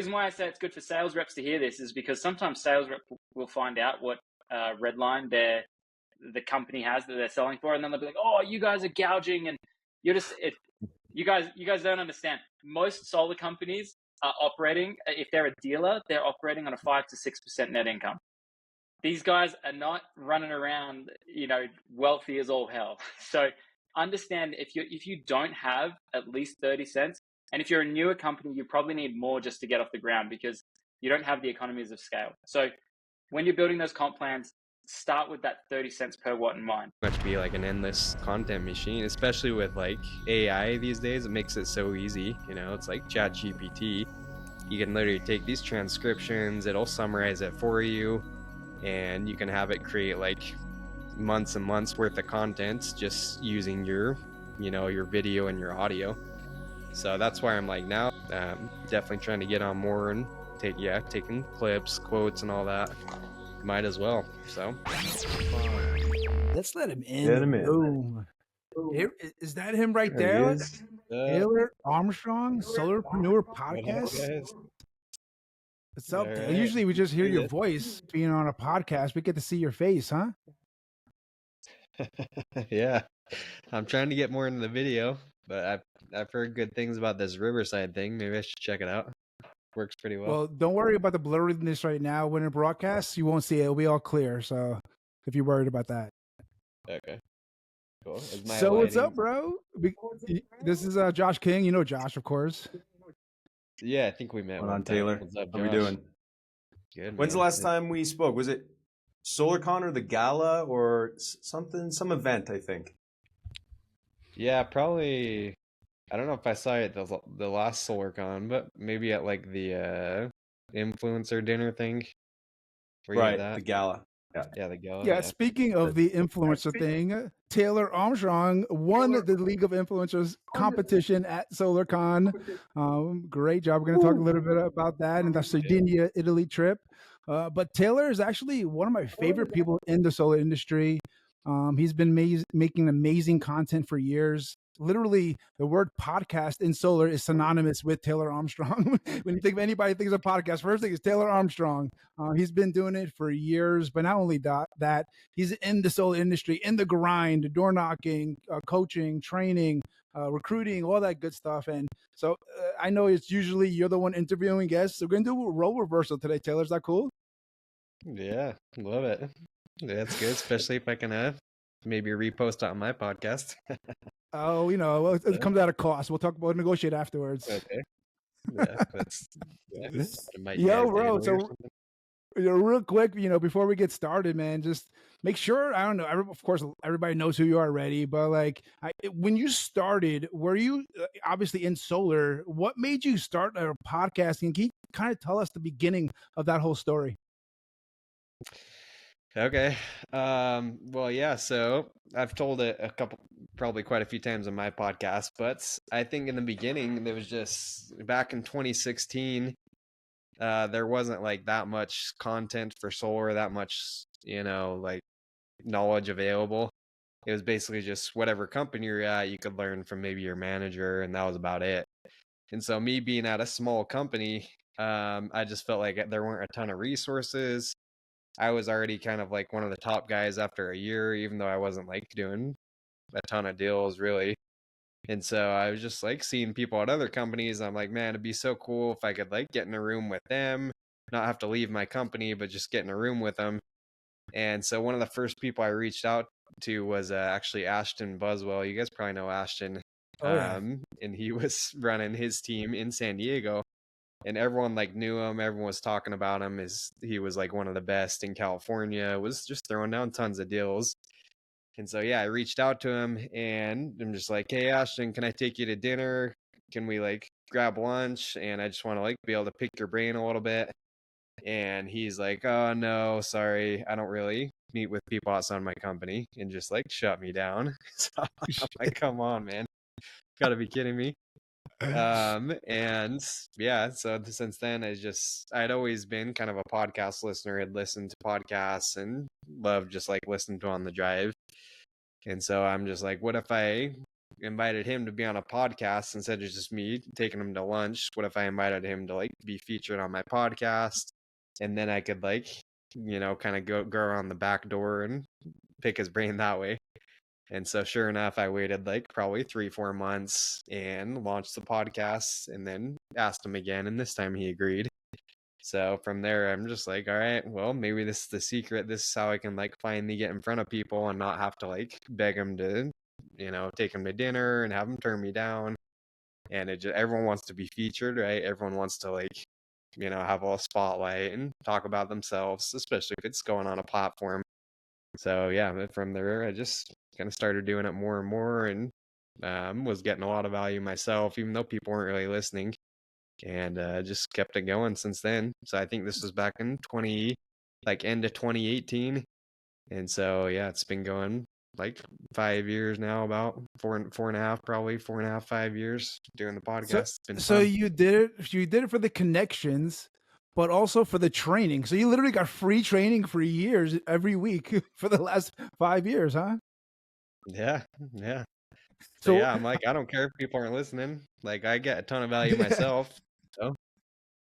reason why I say it's good for sales reps to hear this is because sometimes sales rep will find out what red line the company has that they're selling for, and then they'll be like, "Oh, you guys are gouging," and you guys don't understand. Most solar companies are operating. If they're a dealer, they're operating on a 5 to 6% net income. These guys are not running around, wealthy as all hell. So understand if you don't have at least 30 cents, and if you're a newer company, you probably need more just to get off the ground because you don't have the economies of scale. So when you're building those comp plans, start with that 30 cents per watt in mind. Much be like an endless content machine, especially with like AI these days. It makes it so easy. It's like ChatGPT. You can literally take these transcriptions, it'll summarize it for you, and you can have it create like months and months worth of content just using your video and your audio. So that's why I'm like now definitely trying to get on more and taking clips, quotes, and all that. Might as well. So let's let him in. Get him in. Boom. Is that him right there? Taylor Armstrong, Solarpreneuer podcast. What's up? Right. Usually we just hear your voice being on a podcast. We get to see your face, huh? Yeah, I'm trying to get more into the video, but I've heard good things about this Riverside thing. Maybe I should check it out. Works pretty well. Well, don't worry about the blurriness right now. When it broadcasts, you won't see it. It'll be all clear. So if you're worried about that. Okay. Cool. So what's up, bro? This is Josh King. You know Josh, of course. Yeah, I think we met. What's on, Taylor? What's up, How we doing? Good. When's the last time we spoke? Was it SolarCon or the Gala or some event, I think? Yeah, probably. I don't know if I saw it the last SolarCon, but maybe at like the influencer dinner thing. Right, the Gala. Yeah, the Gala. Yeah, speaking of the influencer thing, Taylor Armstrong won the League of Influencers competition at SolarCon. Great job. We're going to talk a little bit about that and the Sardinia, Italy trip. But Taylor is actually one of my favorite people in the solar industry. He's been making amazing content for years. Literally, the word podcast in solar is synonymous with Taylor Armstrong. When you think of anybody thinks of podcast, first thing is Taylor Armstrong. He's been doing it for years, but not only that, he's in the solar industry, in the grind, door knocking, coaching, training, recruiting, all that good stuff. And so I know it's usually you're the one interviewing guests. So we're going to do a role reversal today, Taylor. Is that cool? Yeah, love it. That's good, especially if I can maybe repost on my podcast. Oh, it comes out of cost. We'll negotiate afterwards. Okay. Yo, bro. So, real quick, before we get started, man, just make sure. I don't know. Of course, everybody knows who you are already, but when you started, were you obviously in solar? What made you start a podcasting? Can you kind of tell us the beginning of that whole story? Okay. Well, yeah. So I've told it probably quite a few times on my podcast, but I think in the beginning, there was just back in 2016, there wasn't like that much content for solar, that much, like knowledge available. It was basically just whatever company you're at, you could learn from maybe your manager, and that was about it. And so me being at a small company, I just felt like there weren't a ton of resources. I was already kind of like one of the top guys after a year, even though I wasn't like doing a ton of deals really. And so I was just like seeing people at other companies. I'm like, man, it'd be so cool if I could like get in a room with them, not have to leave my company, but just get in a room with them. And so one of the first people I reached out to was actually Ashton Buswell. You guys probably know Ashton. Oh, yeah. And he was running his team in San Diego. And everyone like knew him. Everyone was talking about him. He was like one of the best in California. Was just throwing down tons of deals. And so I reached out to him, and I'm just like, hey Ashton, can I take you to dinner? Can we like grab lunch? And I just want to like be able to pick your brain a little bit. And he's like, oh no, sorry, I don't really meet with people outside my company, and just like shut me down. So I'm like, come on, man, gotta be kidding me. And so since then I'd always been kind of a podcast listener. I'd listened to podcasts and loved just like listening to on the drive. And so I'm just like, what if I invited him to be on a podcast instead of just me taking him to lunch? What if I invited him to like be featured on my podcast, and then I could like, kind of go around the back door and pick his brain that way. And so sure enough, I waited like probably 3-4 months and launched the podcast, and then asked him again, and this time he agreed. So from there, I'm just like, all right, well, maybe this is the secret. This is how I can like finally get in front of people and not have to like beg them to, take them to dinner and have them turn me down. And everyone wants to be featured, right? Everyone wants to like, have a spotlight and talk about themselves, especially if it's going on a platform. So yeah, from there, I just kind of started doing it more and more, and was getting a lot of value myself, even though people weren't really listening. And just kept it going since then. So I think this was back in end of 2018, and so yeah, it's been going like 5 years now, about four and a half, probably 4.5, 5 years doing the podcast. It's been so fun. you did it for the connections, but also for the training. So you literally got free training for years every week for the last 5 years, huh? Yeah. So yeah, I'm like, I don't care if people aren't listening. Like, I get a ton of value myself. So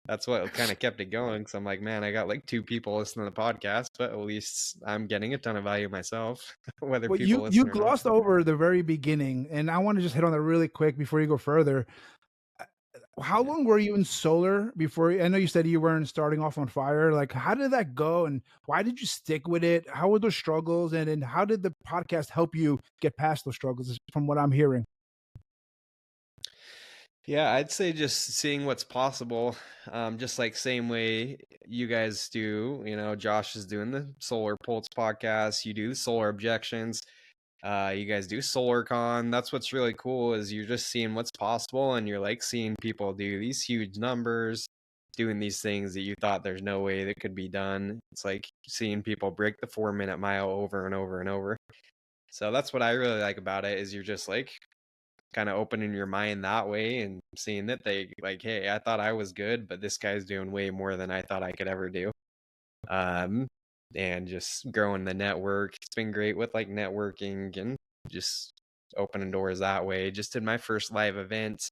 that's what kind of kept it going. So I'm like, man, I got like 2 people listening to the podcast, but at least I'm getting a ton of value myself, whether Well, people you listen or not. glossed over the very beginning, and I want to just hit on that really quick before you go further. How Yeah. long were you in solar before? I know you said you weren't starting off on fire. Like, how did that go, and why did you stick with it? How were those struggles, and how did the podcast help you get past those struggles? From what I'm hearing. Yeah, I'd say just seeing what's possible, just like same way you guys do. Josh is doing the SolarPulse podcast. You do the solar objections. You guys do SolarCon. That's what's really cool, is you're just seeing what's possible, and you're like seeing people do these huge numbers, doing these things that you thought there's no way that could be done. It's like seeing people break the 4-minute mile over and over and over. So that's what I really like about it, is you're just like kind of opening your mind that way and seeing that they like, hey, I thought I was good, but this guy's doing way more than I thought I could ever do. And just growing the network. It's been great with like networking and just opening doors that way. Just did my first live event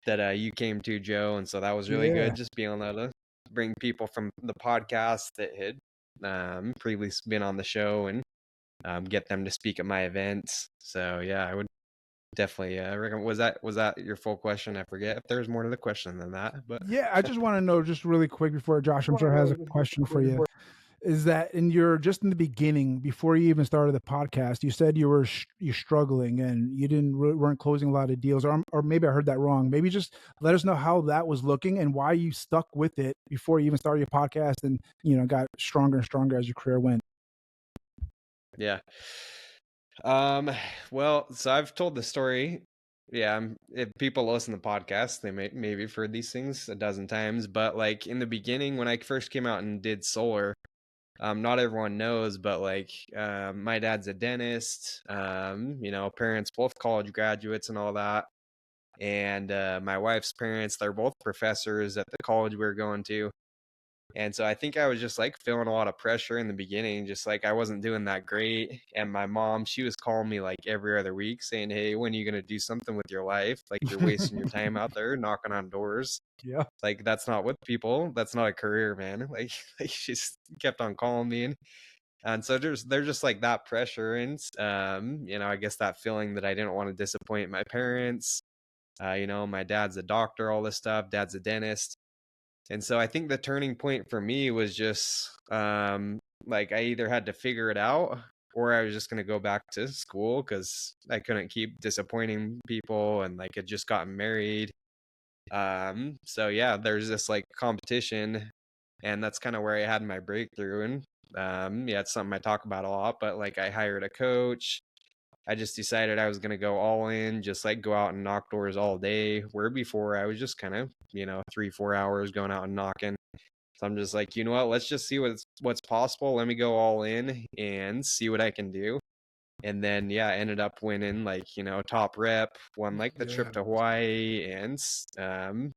that you came to, Joe, and so that was really good. Just being able to bring people from the podcast that had previously been on the show and get them to speak at my events. So yeah, I would definitely recommend. Was that your full question? I forget if there's more to the question than that, but Yeah, I just want to know, just really quick before Josh, I'm sure, has a question for you. Is that just in the beginning, before you even started the podcast, you said you were you're struggling and you weren't closing a lot of deals, or maybe I heard that wrong. Maybe just let us know how that was looking and why you stuck with it before you even started your podcast, and got stronger and stronger as your career went. Yeah. Well, so I've told the story. Yeah, if people listen to podcasts, they maybe have heard these things a dozen times. But like in the beginning, when I first came out and did solar, not everyone knows, but like my dad's a dentist. Parents both college graduates and all that. And my wife's parents, they're both professors at the college we were going to. And so I think I was just like feeling a lot of pressure in the beginning, just like I wasn't doing that great. And my mom, she was calling me like every other week saying, hey, when are you going to do something with your life? Like, you're wasting your time out there knocking on doors. Yeah. Like, that's not that's not a career, man. Like she just kept on calling me. And so there's just like that pressure. And, I guess that feeling that I didn't want to disappoint my parents. My dad's a doctor, all this stuff. Dad's a dentist. And so I think the turning point for me was just like I either had to figure it out, or I was just going to go back to school because I couldn't keep disappointing people, and like had just gotten married. So yeah, there's this like competition, and that's kind of where I had my breakthrough. And yeah, it's something I talk about a lot, but like I hired a coach. I just decided I was going to go all in, just like go out and knock doors all day, where before I was just kind of, 3-4 hours going out and knocking. So I'm just like, you know what, let's just see what's possible. Let me go all in and see what I can do. And then, yeah, I ended up winning like, top rep, won like the trip to Hawaii, and, how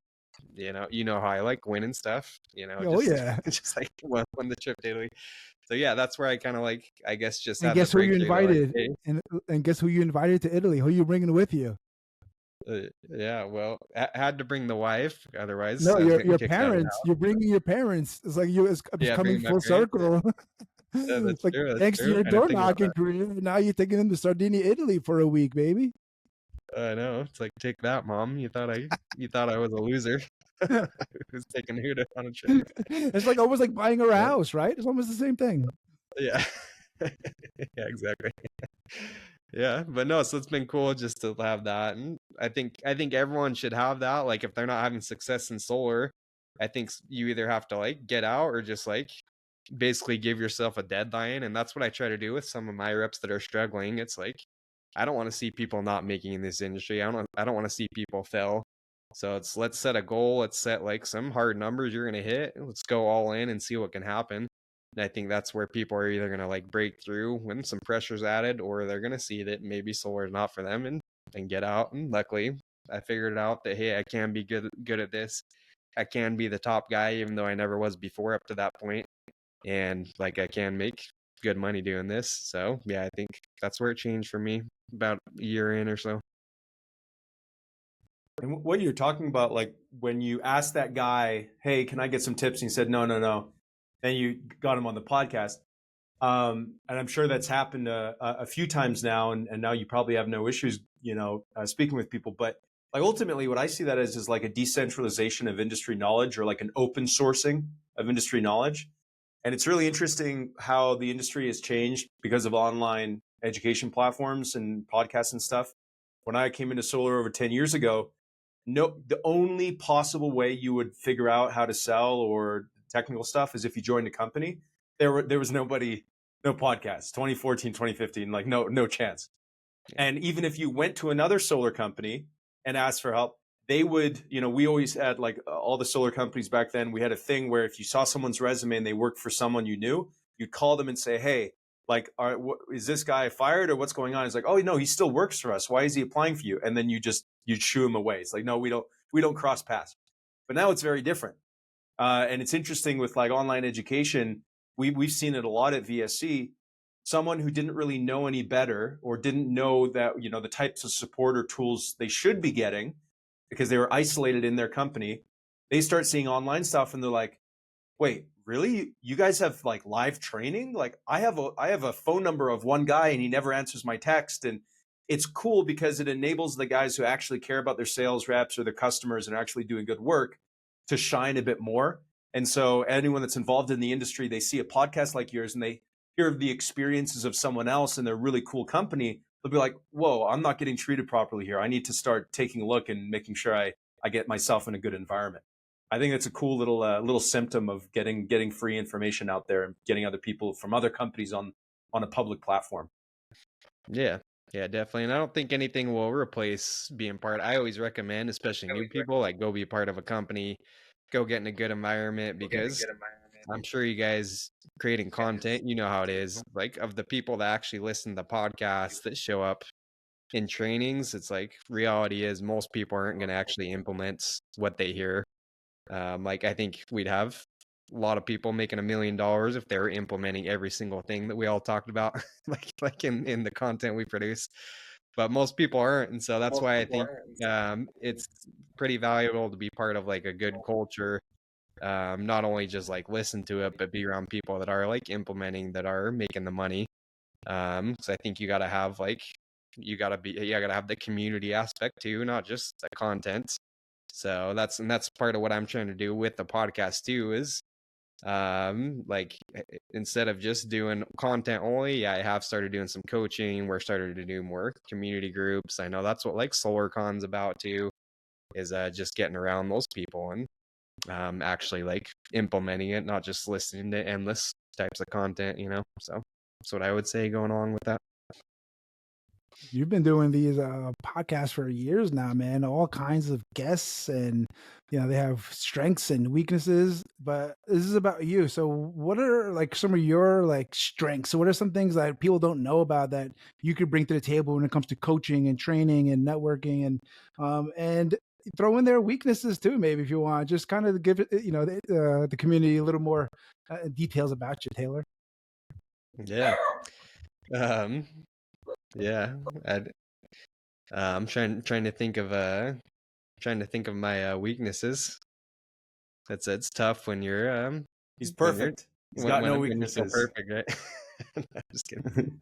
I like winning stuff, Oh yeah. just like won the trip to Italy. So yeah, that's where I kind of like, I guess, just And had guess the who you breakthrough. Like, invited? hey, And guess who you invited to Italy? Who you bringing with you? Yeah, well, had to bring the wife, otherwise No, I was getting your kicked out of the parents. You're bringing your parents. It's like it's Yeah, coming bringing my full parents. circle. Yeah, It's like that's thanks to true. your I didn't door think about knocking that. career, now you're taking them to Sardinia, Italy for a week, baby. I know. It's like, take that, mom. You thought I was a loser. Who's taking Huda on a trip? It's like almost like buying her a Yeah. house, right? It's almost the same thing. Yeah. Yeah, exactly. Yeah, but no, so it's been cool just to have that. And I think everyone should have that. Like if they're not having success in solar, I think you either have to like get out or just like basically give yourself a deadline. And that's what I try to do with some of my reps that are struggling. It's like I don't want to see people not making in this industry. I don't want to see people fail. So let's set a goal. Let's set like some hard numbers you're gonna hit. Let's go all in and see what can happen. And I think that's where people are either gonna like break through when some pressure's added, or they're gonna see that maybe solar is not for them and get out. And luckily, I figured out that hey, I can be good at this. I can be the top guy, even though I never was before up to that point. And like I can make good money doing this. So yeah, I think that's where it changed for me about a year in or so. And what you're talking about, like when you asked that guy, "Hey, can I get some tips?" and he said, "No, no, no," and you got him on the podcast. And I'm sure that's happened a few times now, and now you probably have no issues, speaking with people. But like ultimately, what I see that as is like a decentralization of industry knowledge, or like an open sourcing of industry knowledge. And it's really interesting how the industry has changed because of online education platforms and podcasts and stuff. When I came into solar over 10 years ago, the only possible way you would figure out how to sell or technical stuff is if you joined a company. There was nobody, no podcast, 2014, 2015, like no chance. And even if you went to another solar company and asked for help, they would, we always had like all the solar companies back then, we had a thing where if you saw someone's resume and they worked for someone you knew, you'd call them and say, "Hey, like, is this guy fired or what's going on?" It's like, "Oh, no, he still works for us. Why is he applying for you?" And then you'd shoo him away. It's like, "No, we don't cross paths." But now it's very different. And it's interesting with like online education, we've seen it a lot at VSC. Someone who didn't really know any better or didn't know that, the types of support or tools they should be getting because they were isolated in their company, they start seeing online stuff and they're like, "Wait, really? You guys have like live training? Like I have a phone number of one guy and he never answers my text." And it's cool because it enables the guys who actually care about their sales reps or their customers and are actually doing good work to shine a bit more. And so anyone that's involved in the industry, they see a podcast like yours and they hear the experiences of someone else and they're really cool company. They'll be like, "Whoa, I'm not getting treated properly here. I need to start taking a look and making sure I get myself in a good environment." I think it's a cool little symptom of getting free information out there and getting other people from other companies on a public platform. Yeah. Yeah, definitely. And I don't think anything will replace being part. I always recommend, especially new people, like go be part of a company, go get in a good environment because I'm sure you guys creating content, you know how it is. Like of the people that actually listen to podcasts that show up in trainings, it's like reality is most people aren't going to actually implement what they hear. Like I think we'd have a lot of people making $1 million if they were implementing every single thing that we all talked about, like in the content we produce. But most people aren't, and so that's why I think it's pretty valuable to be part of like a good culture. Not only just like listen to it, but be around people that are like implementing, that are making the money. So I think you gotta have like you gotta have the community aspect too, not just the content. So that's part of what I'm trying to do with the podcast too is like instead of just doing content only, I have started doing some coaching. We're starting to do more community groups. I know that's what like SolarCon's about too, is just getting around those people and actually like implementing it, not just listening to endless types of content, So that's what I would say going along with that. You've been doing these podcasts for years now, man. All kinds of guests, and they have strengths and weaknesses. But this is about you. So, what are like some of your like strengths? So, what are some things that people don't know about that you could bring to the table when it comes to coaching and training and networking, and throw in their weaknesses too, maybe if you want. Just kind of give it, the community a little more details about you, Taylor. Yeah. Um, yeah. I'm trying to think of my weaknesses. It's tough when you're He's when you're perfect. He's got no when you're so weaknesses. perfect, right? No, I'm just kidding.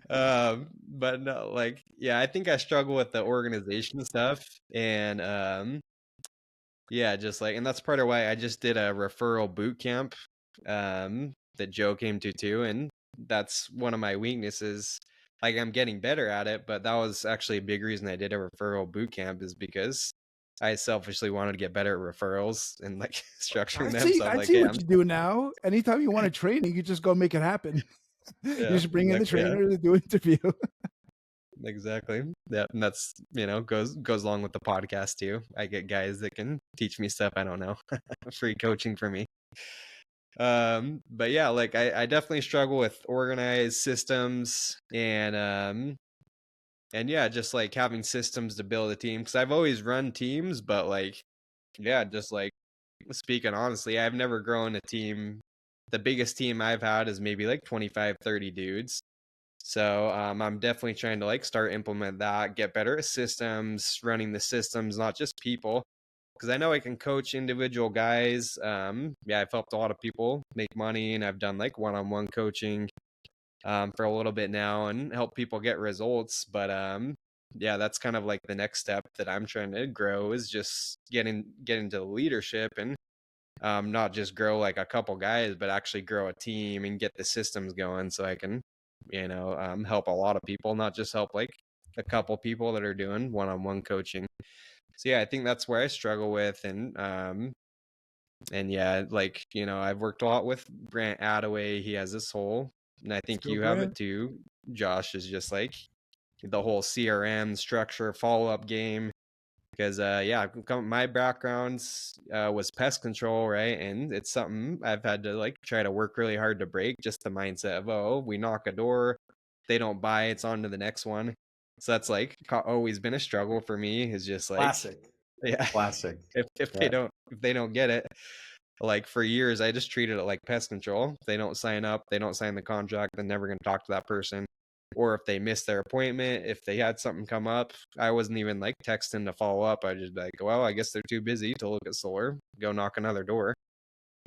But no, like, yeah, I think I struggle with the organization stuff, and yeah, just like, and that's part of why I just did a referral boot camp, that Joe came to too, and that's one of my weaknesses. Like, I'm getting better at it, but that was actually a big reason I did a referral boot camp, is because I selfishly wanted to get better at referrals and like structuring them. So I'm I like, see hey, what you do now. Anytime you want a training, you just go make it happen. You yeah, just bring in the exactly, yeah. trainer to do an interview. Exactly. Yeah, and that's, goes along with the podcast too. I get guys that can teach me stuff I don't know. Free coaching for me. But yeah, like I definitely struggle with organized systems, and yeah, just like having systems to build a team, because I've always run teams, but like, yeah, just like, speaking honestly, I've never grown a team. The biggest team I've had is maybe like 25, 30 dudes. So I'm definitely trying to like start implement that, get better at systems, running the systems, not just people, because I know I can coach individual guys. Yeah, I've helped a lot of people make money, and I've done like one-on-one coaching for a little bit now and help people get results. But yeah, that's kind of like the next step that I'm trying to grow, is just get into leadership, and not just grow like a couple guys, but actually grow a team and get the systems going, so I can, help a lot of people, not just help like a couple people that are doing one-on-one coaching. So yeah, I think that's where I struggle with, and yeah, like, I've worked a lot with Grant Attaway. He has this whole, and I think Skill you have brand. it too, Josh, is just like the whole CRM structure follow-up game. Because yeah, my background was pest control, right? And it's something I've had to like try to work really hard to break, just the mindset of, oh, we knock a door, they don't buy, it's on to the next one. So that's like always been a struggle for me, is just like, Classic. yeah, Classic. if Yeah. they don't get it, like for years I just treated it like pest control. If they don't sign up, they don't sign the contract, they're never going to talk to that person. Or if they missed their appointment, if they had something come up, I wasn't even like texting to follow up. I just be like, well, I guess they're too busy to look at solar, go knock another door.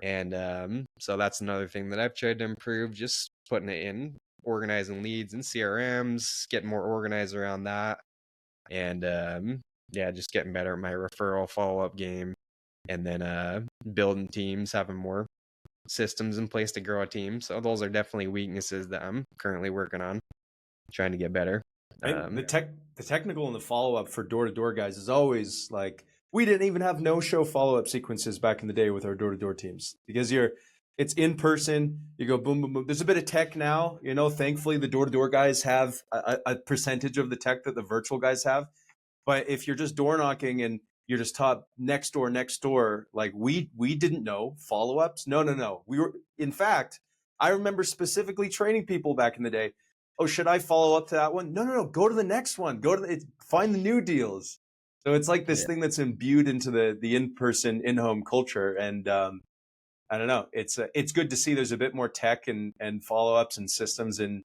And so that's another thing that I've tried to improve, just putting it in, organizing leads and CRMs, getting more organized around that. And yeah, just getting better at my referral follow-up game, and then building teams, having more systems in place to grow a team. So those are definitely weaknesses that I'm currently working on, trying to get better. And the technical and the follow up for door to door guys is always like, we didn't even have no show follow up sequences back in the day with our door to door teams, because it's in person. You go boom boom boom. There's a bit of tech now, Thankfully, the door to door guys have a percentage of the tech that the virtual guys have. But if you're just door knocking and you're just taught next door, like we didn't know follow ups. No. We were, in fact, I remember specifically training people back in the day. Oh, should I follow up to that one? No. Go to the next one. Find the new deals. So it's like this thing that's imbued into the in-person, in-home culture. And I don't know. It's good to see there's a bit more tech and follow-ups and systems in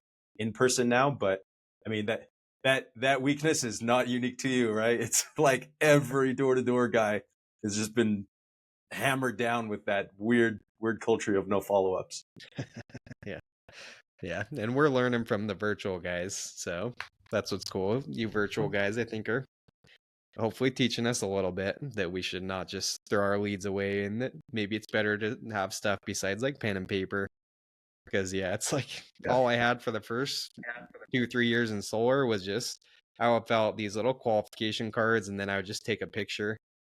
person now. But I mean, that weakness is not unique to you, right? It's like every door-to-door guy has just been hammered down with that weird culture of no follow-ups. Yeah, and we're learning from the virtual guys, so that's what's cool. You virtual guys, I think, are hopefully teaching us a little bit that we should not just throw our leads away, and that maybe it's better to have stuff besides like pen and paper. Because yeah, it's like all I had for the first 2-3 years in solar was just, I would fill out these little qualification cards, and then I would just take a picture.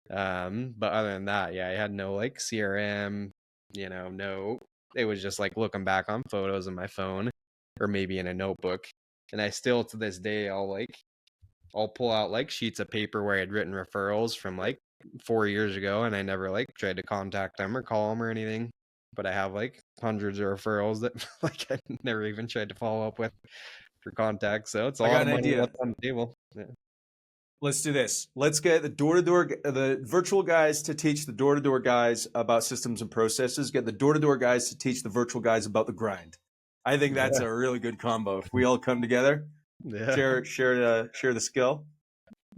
But other than that, yeah, I had no like CRM, no, it was just like looking back on photos on my phone or maybe in a notebook. And I still, to this day, I'll pull out like sheets of paper where I had written referrals from like 4 years ago, and I never like tried to contact them or call them or anything. But I have like hundreds of referrals that like I never even tried to follow up with for contact. So it's a I lot got of an money idea. left on the table. Yeah. Let's do this. Let's get the virtual guys to teach the door-to-door guys about systems and processes. Get the door-to-door guys to teach the virtual guys about the grind. I think that's a really good combo. If we all come together, Yeah. share the skill.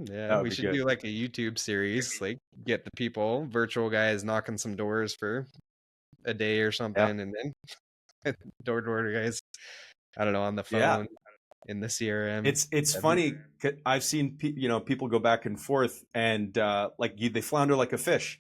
Yeah, That would we be should good. do like a YouTube series, like get the people, virtual guys knocking some doors for a day or something, and then door guys, I don't know, on the Yeah. phone in the CRM. It's funny. I've seen people go back and forth, and they flounder like a fish.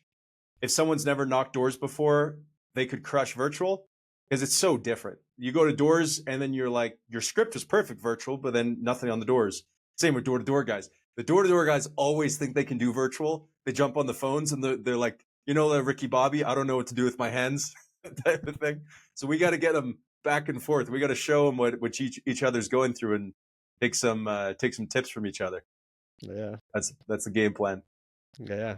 If someone's never knocked doors before, they could crush virtual because it's so different. You go to doors, and then you're like, your script is perfect virtual, but then nothing on the doors. Same with door to door guys. The door to door guys always think they can do virtual. They jump on the phones and they're like, Ricky Bobby, I don't know what to do with my hands, type of thing. So we got to get them back and forth. We got to show them what each other's going through and take some tips from each other. Yeah, that's the game plan. yeah,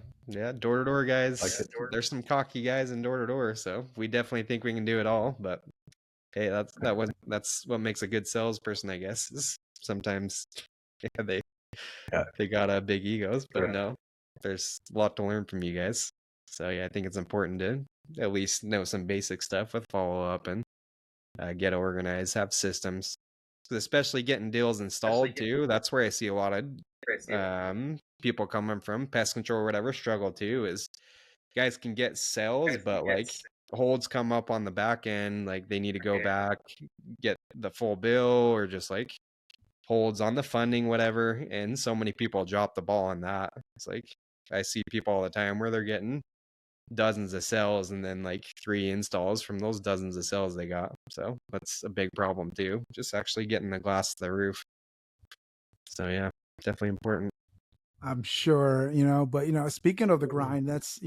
door to door guys. Like it. There's some cocky guys in door to door, so we definitely think we can do it all. But hey, that's what makes a good salesperson, I guess. Is sometimes they got big egos, but no, there's a lot to learn from you guys. So yeah, I think it's important to at least know some basic stuff with follow up and get organized, have systems, especially getting deals installed too. That's where I see a lot of people coming from pest control or whatever struggle too. Is guys can get sales, but like holds come up on the back end, like they need to go back, get the full bill, or just like holds on the funding, whatever. And so many people drop the ball on that. It's like I see people all the time where they're getting dozens of cells and then like 3 installs from those dozens of cells they got. So that's a big problem too. Just actually getting the glass to the roof. So yeah, definitely important. I'm sure, but speaking of the grind, that's,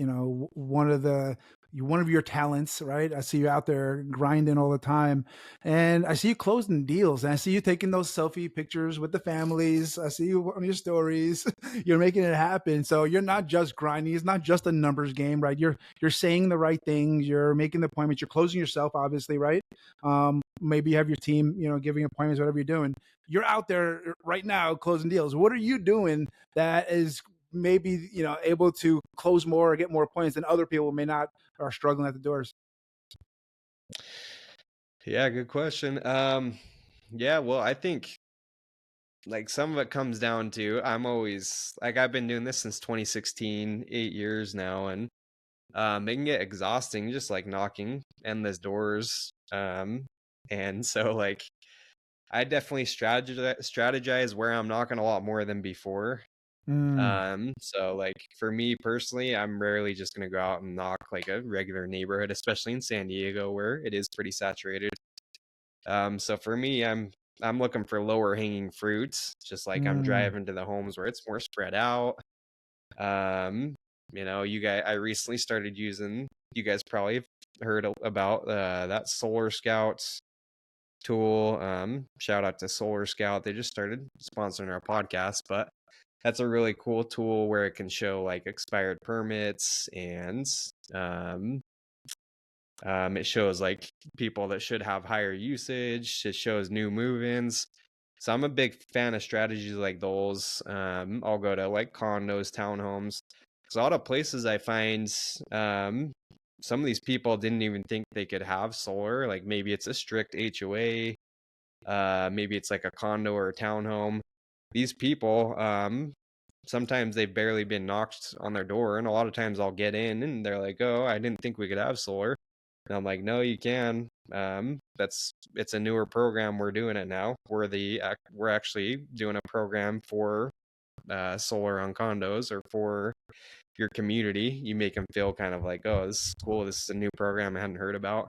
one of your talents, right? I see you out there grinding all the time, and I see you closing deals, and I see you taking those selfie pictures with the families. I see you on your stories. You're making it happen. So you're not just grinding. It's not just a numbers game, right? You're saying the right things. You're making the appointments. You're closing yourself, obviously, right? Maybe you have your team, giving appointments, whatever you're doing. You're out there right now closing deals. What are you doing that is maybe able to close more or get more points than other people may not, are struggling at the doors? Yeah, good question. Yeah, well, I think like some of it comes down to I'm always like I've been doing this since 2016, 8 years now, and it can get exhausting just like knocking endless doors. And so like I definitely strategize where I'm knocking a lot more than before. So like for me personally, I'm rarely just gonna go out and knock like a regular neighborhood, especially in San Diego where it is pretty saturated. So for me, I'm looking for lower hanging fruits, just like I'm driving to the homes where it's more spread out. I recently started using, you guys probably have heard about that Solar Scouts tool. Shout out to Solar Scout. They just started sponsoring our podcast, but that's a really cool tool where it can show like expired permits and it shows like people that should have higher usage. It shows new move-ins. So I'm a big fan of strategies like those. I'll go to like condos, townhomes. So a lot of places I find some of these people didn't even think they could have solar. Like maybe it's a strict HOA. Maybe it's like a condo or a townhome. These people, sometimes they've barely been knocked on their door, and a lot of times I'll get in and they're like, "Oh, I didn't think we could have solar." And I'm like, "No, you can. It's a newer program. We're doing it now. We're actually doing a program for solar on condos or for your community. You make them feel kind of like, oh, this is cool. This is a new program I hadn't heard about."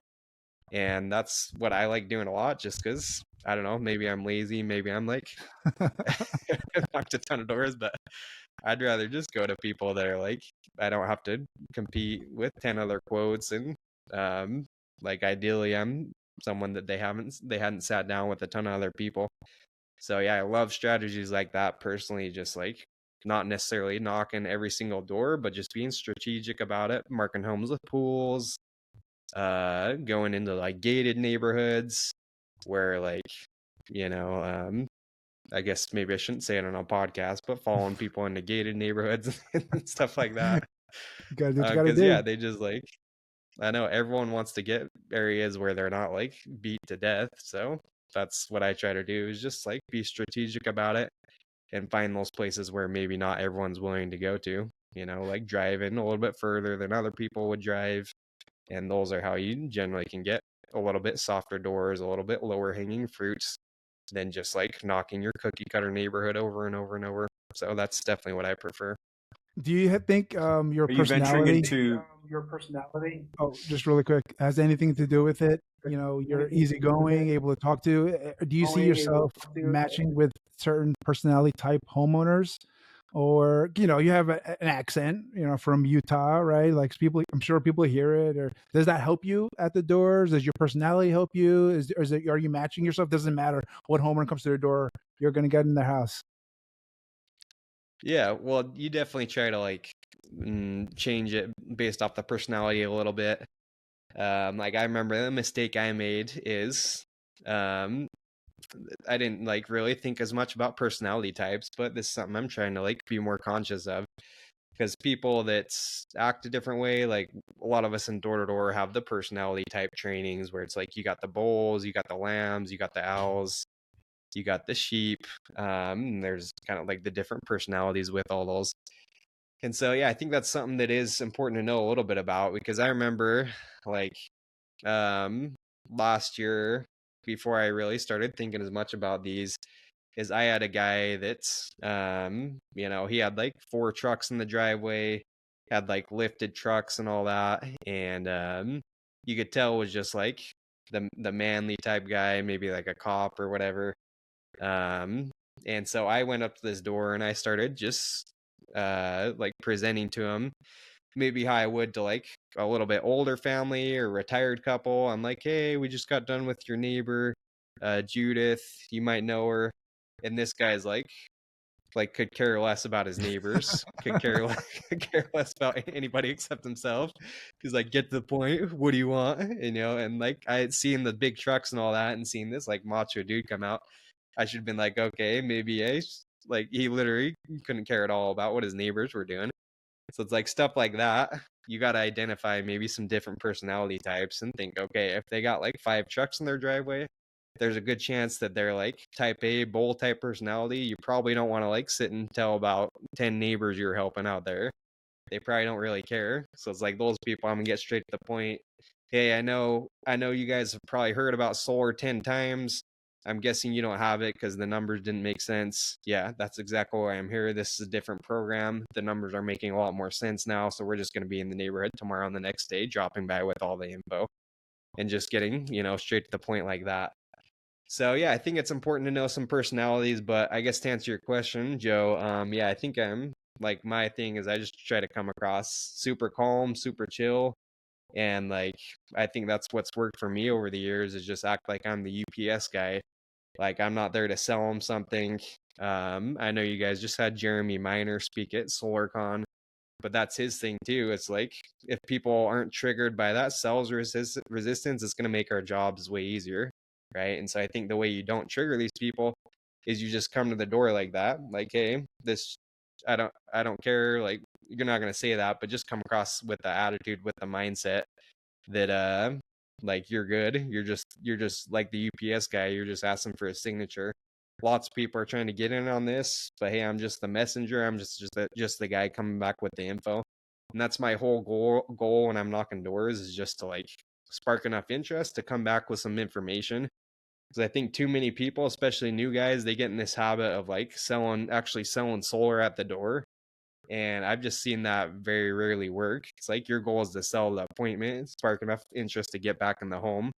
And that's what I like doing a lot, just because I don't know, maybe I'm lazy, maybe I'm like knocked a ton of doors, but I'd rather just go to people that are like, I don't have to compete with 10 other quotes, and like ideally I'm someone that they hadn't sat down with a ton of other people. So yeah, I love strategies like that personally, just like not necessarily knocking every single door, but just being strategic about it, marking homes with pools, going into like gated neighborhoods where like, I guess maybe I shouldn't say it on a podcast, but following people into gated neighborhoods and stuff like that. You gotta do what you gotta Because do. yeah, they just like, I know everyone wants to get areas where they're not like beat to death. So that's what I try to do, is just like be strategic about it. and find those places where maybe not everyone's willing to go to, like driving a little bit further than other people would drive. And those are how you generally can get a little bit softer doors, a little bit lower hanging fruits than just like knocking your cookie cutter neighborhood over and over and over. So that's definitely what I prefer. Do you think your Are you venturing personality, into? oh, just really quick, has anything to do with it? You're easygoing, able to talk to. Do you see yourself matching with certain personality type homeowners? Or, you have an accent, from Utah, right? Like people, I'm sure people hear it. Or does that help you at the doors? Does your personality help you? Are you matching yourself? Doesn't matter what homeowner comes to their door, you're going to get in their house. Yeah, well, you definitely try to like change it based off the personality a little bit. Like I remember the mistake I made is I didn't like really think as much about personality types, but this is something I'm trying to like be more conscious of, because people that act a different way, like a lot of us in door to door have the personality type trainings where it's like you got the bulls, you got the lambs, you got the owls, you got the sheep. There's kind of like the different personalities with all those. And so, yeah, I think that's something that is important to know a little bit about, because I remember like last year, before I really started thinking as much about these, is I had a guy that's he had like 4 trucks in the driveway, had like lifted trucks and all that, and you could tell was just like the manly type guy, maybe like a cop or whatever. And so I went up to this door and I started just like presenting to him maybe how I would to like a little bit older family or retired couple. I'm like, hey, we just got done with your neighbor, Judith. You might know her. And this guy's like could care less about his neighbors, could care less about anybody except himself. He's like, get to the point. What do you want? And like I had seen the big trucks and all that, and seen this like macho dude come out. I should have been like, okay, maybe like he literally couldn't care at all about what his neighbors were doing. So it's like stuff like that. You got to identify maybe some different personality types and think, okay, if they got like 5 trucks in their driveway, there's a good chance that they're like type A bull type personality. You probably don't want to like sit and tell about 10 neighbors you're helping out there. They probably don't really care. So it's like those people, I'm gonna get straight to the point. Hey, I know you guys have probably heard about solar 10 times. I'm guessing you don't have it because the numbers didn't make sense. Yeah, that's exactly why I'm here. This is a different program. The numbers are making a lot more sense now. So we're just going to be in the neighborhood tomorrow and the next day, dropping by with all the info and just getting, straight to the point like that. So yeah, I think it's important to know some personalities, but I guess to answer your question, Joe, yeah, I think I'm like, my thing is I just try to come across super calm, super chill. And like, I think that's what's worked for me over the years, is just act like I'm the UPS guy. Like I'm not there to sell them something. I know you guys just had Jeremy Miner speak at SolarCon, but that's his thing too. It's like, if people aren't triggered by that sales resistance, it's going to make our jobs way easier, right? And so I think the way you don't trigger these people is you just come to the door like that, like, hey, this, I don't care. Like, you're not going to say that, but just come across with the attitude, with the mindset that like you're good. You're just like the UPS guy. You're just asking for a signature. Lots of people are trying to get in on this, but hey, I'm just the messenger. I'm just the guy coming back with the info. And that's my whole goal when I'm knocking doors, is just to like spark enough interest to come back with some information. Because I think too many people, especially new guys, they get in this habit of like actually selling solar at the door. And I've just seen that very rarely work. It's like your goal is to sell the appointment, spark enough interest to get back in the home,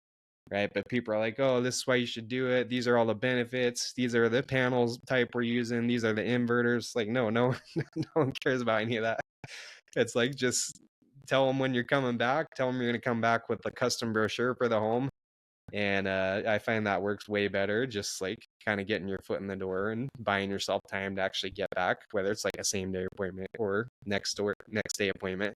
right? But people are like, oh, this is why you should do it. These are all the benefits. These are the panels type we're using. These are the inverters. Like, no, no one cares about any of that. It's like, just tell them when you're coming back. Tell them you're going to come back with a custom brochure for the home. And I find that works way better, just like kind of getting your foot in the door and buying yourself time to actually get back, whether it's like a same day appointment or next day appointment.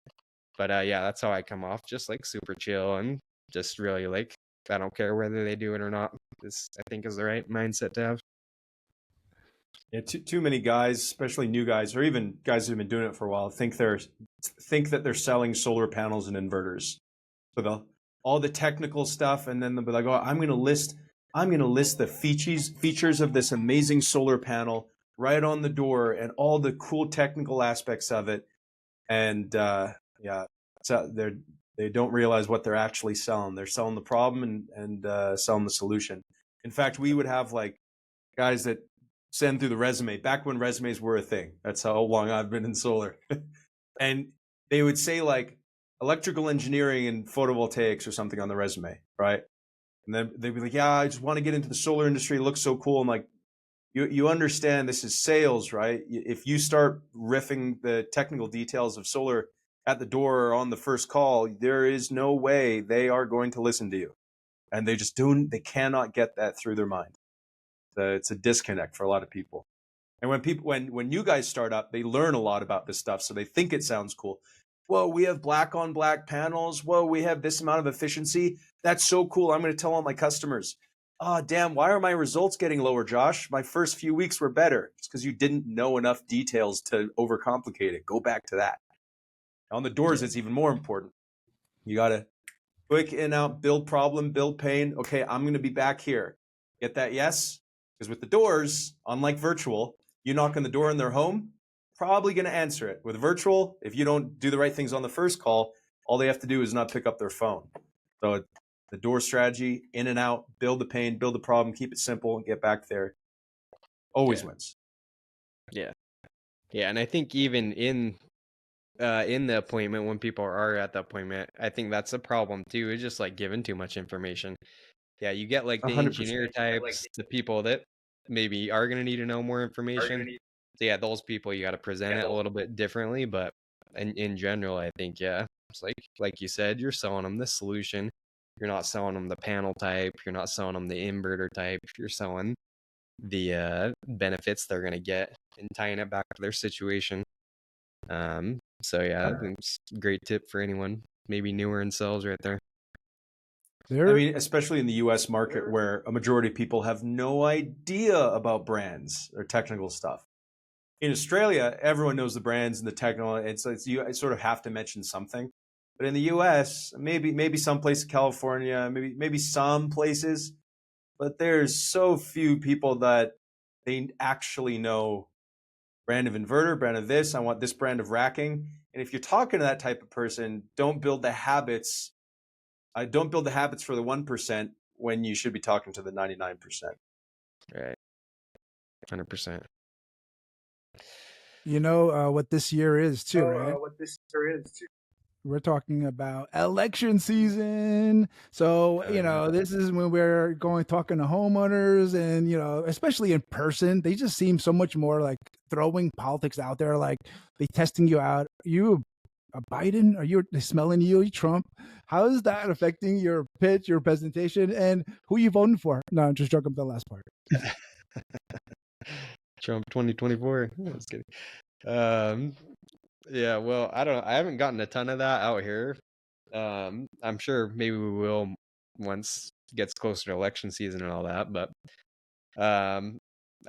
But yeah, that's how I come off, just like super chill and just really like, I don't care whether they do it or not. This, I think, is the right mindset to have. Yeah, too many guys, especially new guys, or even guys who've been doing it for a while, think that they're selling solar panels and inverters. So all the technical stuff, and then they'll be like, "Oh, I'm going to list the features of this amazing solar panel right on the door and all the cool technical aspects of it. And so they don't realize what they're actually selling. They're selling the problem and selling the solution. In fact, we would have like guys that send through the resume back when resumes were a thing. That's how long I've been in solar. And they would say like electrical engineering and photovoltaics or something on the resume, right? And then they'd be like, yeah, I just want to get into the solar industry. It looks so cool. I'm like, you understand this is sales, right? If you start riffing the technical details of solar at the door or on the first call, there is no way they are going to listen to you. And they cannot get that through their mind. It's a disconnect for a lot of people. And when you guys start up, they learn a lot about this stuff. So they think it sounds cool. Whoa, we have black on black panels. Whoa, we have this amount of efficiency. That's so cool. I'm going to tell all my customers. Oh, damn, why are my results getting lower, Josh? My first few weeks were better. It's because you didn't know enough details to overcomplicate it. Go back to that. On the doors, it's even more important. You got to quick in, out, build problem, build pain. Okay, I'm going to be back here. Get that? Yes? Because with the doors, unlike virtual, you knock on the door in their home, probably going to answer it. With virtual, if you don't do the right things on the first call, all they have to do is not pick up their phone. So the door strategy, in and out, build the pain, build the problem, keep it simple, and get back there. Always wins. Yeah. Yeah, and I think even in the appointment, when people are at the appointment, I think that's a problem too, is just like giving too much information. Yeah, you get like the 100%. engineer types, the people that maybe are going to need to know more information. So yeah, those people you got to present it a little bit differently, but in general, I think, yeah, it's like you said, you're selling them the solution. You're not selling them the panel type. You're not selling them the inverter type. You're selling the benefits they're going to get and tying it back to their situation. So yeah, I think it's a great tip for anyone maybe newer in sales right there. I mean, especially in the US market where a majority of people have no idea about brands or technical stuff. In Australia, everyone knows the brands and the technical. You sort of have to mention something. But in the US, maybe some place in California, maybe some places, but there's so few people that they actually know brand of inverter, brand of this, I want this brand of racking. And if you're talking to that type of person, don't build the habits for the 1% when you should be talking to the 99%. Right. 100%. You know what this year is too, right? We're talking about election season. So, this is when we're talking to homeowners and, especially in person, they just seem so much more like throwing politics out there. Like they testing you out. Are you a Biden? Are they smelling you, Trump? How is that affecting your pitch, your presentation, and who you voting for? No, I'm just joking about the last part. Trump 2024. Just kidding. Yeah, well, I don't know. I haven't gotten a ton of that out here. I'm sure maybe we will once it gets closer to election season and all that, but I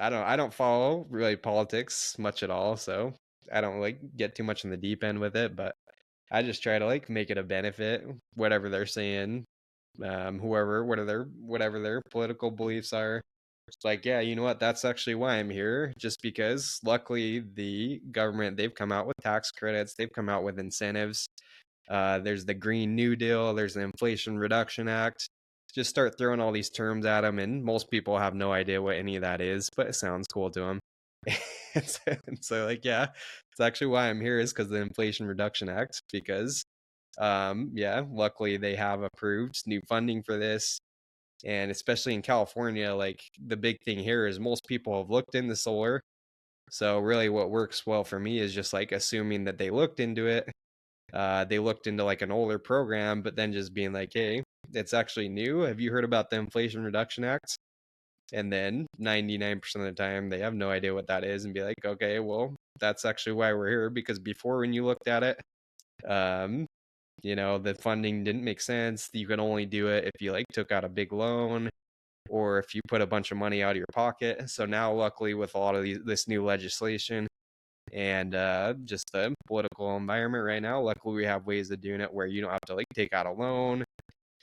don't follow really politics much at all, so I don't like get too much in the deep end with it, but I just try to like make it a benefit, whatever they're saying, whatever their political beliefs are. It's like, yeah, you know what? That's actually why I'm here. Just because luckily the government, they've come out with tax credits. They've come out with incentives. There's the Green New Deal. There's the Inflation Reduction Act. Just start throwing all these terms at them. And most people have no idea what any of that is, but it sounds cool to them. and so like, yeah, it's actually why I'm here is because of the Inflation Reduction Act, because luckily they have approved new funding for this. And especially in California, like the big thing here is most people have looked into solar. So really what works well for me is just like assuming that they looked into it. They looked into like an older program, but then just being like, hey, it's actually new. Have you heard about the Inflation Reduction Act? And then 99% of the time they have no idea what that is and be like, okay, well, that's actually why we're here, because before when you looked at it, the funding didn't make sense. You could only do it if you like took out a big loan or if you put a bunch of money out of your pocket. So now, luckily, with a lot of this new legislation and just the political environment right now, luckily we have ways of doing it where you don't have to like take out a loan.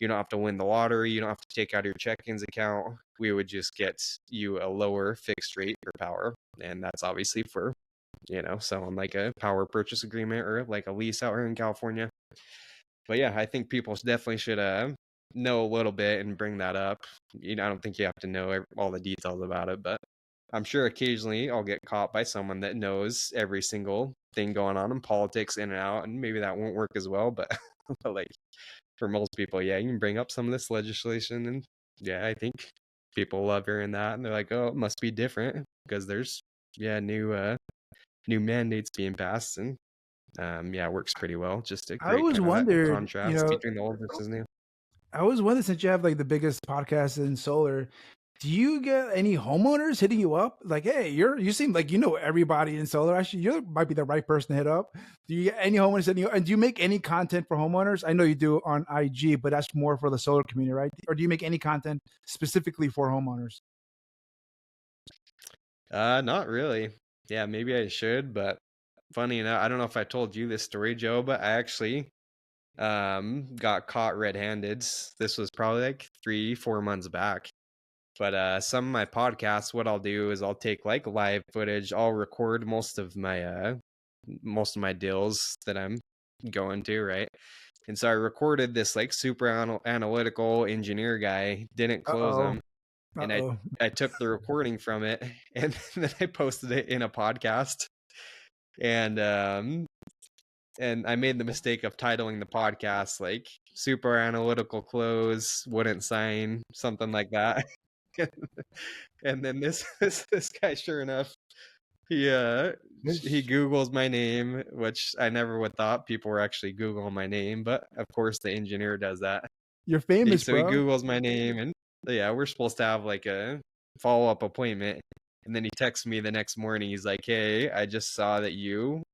You don't have to win the lottery. You don't have to take out your check-ins account. We would just get you a lower fixed rate for power. And that's obviously for, someone like a power purchase agreement or like a lease out here in California. But yeah, I think people definitely should know a little bit and bring that up. I don't think you have to know all the details about it, but I'm sure occasionally I'll get caught by someone that knows every single thing going on in politics in and out, and maybe that won't work as well. But, but like for most people, yeah, you can bring up some of this legislation, and yeah, I think people love hearing that, and they're like, oh, it must be different because there's new mandates being passed, and yeah, it works pretty well. Just a I great always kind of wondered, contrast between the old versus new. I always wondered, since you have like the biggest podcast in solar, do you get any homeowners hitting you up like, hey, you seem like you know everybody in solar? Actually, you might be the right person to hit up. Do you get any homeowners hitting you? And do you make any content for homeowners? I know you do on IG, but that's more for the solar community, right? Or do you make any content specifically for homeowners? Not really. Yeah, maybe I should, but funny enough, I don't know if I told you this story, Joe, but I actually got caught red-handed. This was probably like 3-4 months back. But some of my podcasts, what I'll do is I'll take like live footage. I'll record most of my deals that I'm going to, right? And so I recorded this like super analytical engineer guy, didn't close him, and I took the recording from it, and then I posted it in a podcast, and I made the mistake of titling the podcast like super analytical close, wouldn't sign, something like that. And then this guy, sure enough, he Googles my name, which I never would thought people were actually Googling my name, but of course the engineer does that. You're famous, So bro. he Googles my name, and yeah, we're supposed to have like a follow-up appointment. And then he texts me the next morning. He's like, hey, I just saw that you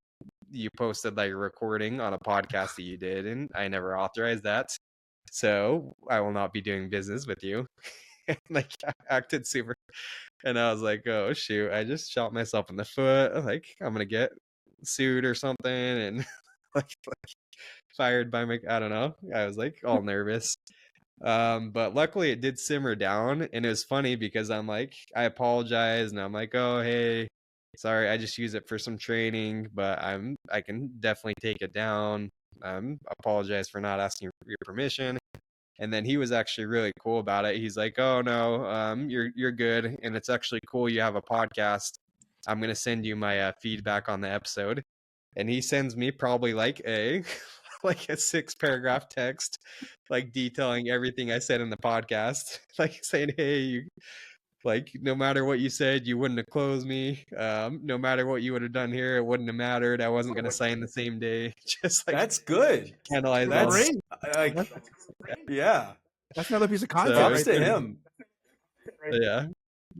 posted like a recording on a podcast that you did, and I never authorized that. So I will not be doing business with you. And like I acted super, and I was like, oh shoot, I just shot myself in the foot. Like I'm gonna get sued or something, and like fired by my, I don't know. I was like all nervous. But luckily it did simmer down, and it was funny because I'm like, I apologize, and I'm like, oh hey, sorry, I just use it for some training, but I can definitely take it down. Apologize for not asking your permission. And then he was actually really cool about it. He's like, oh no, you're good, and it's actually cool you have a podcast. I'm gonna send you my feedback on the episode. And he sends me probably like a 6-paragraph text, like detailing everything I said in the podcast, like saying, hey, you, like, no matter what you said, you wouldn't have closed me. No matter what you would have done here, it wouldn't have mattered. I wasn't going to sign the same day. Just like, that's good. Analyze That's all great. Like, yeah. That's another piece of content. So- Props right to there. him. yeah.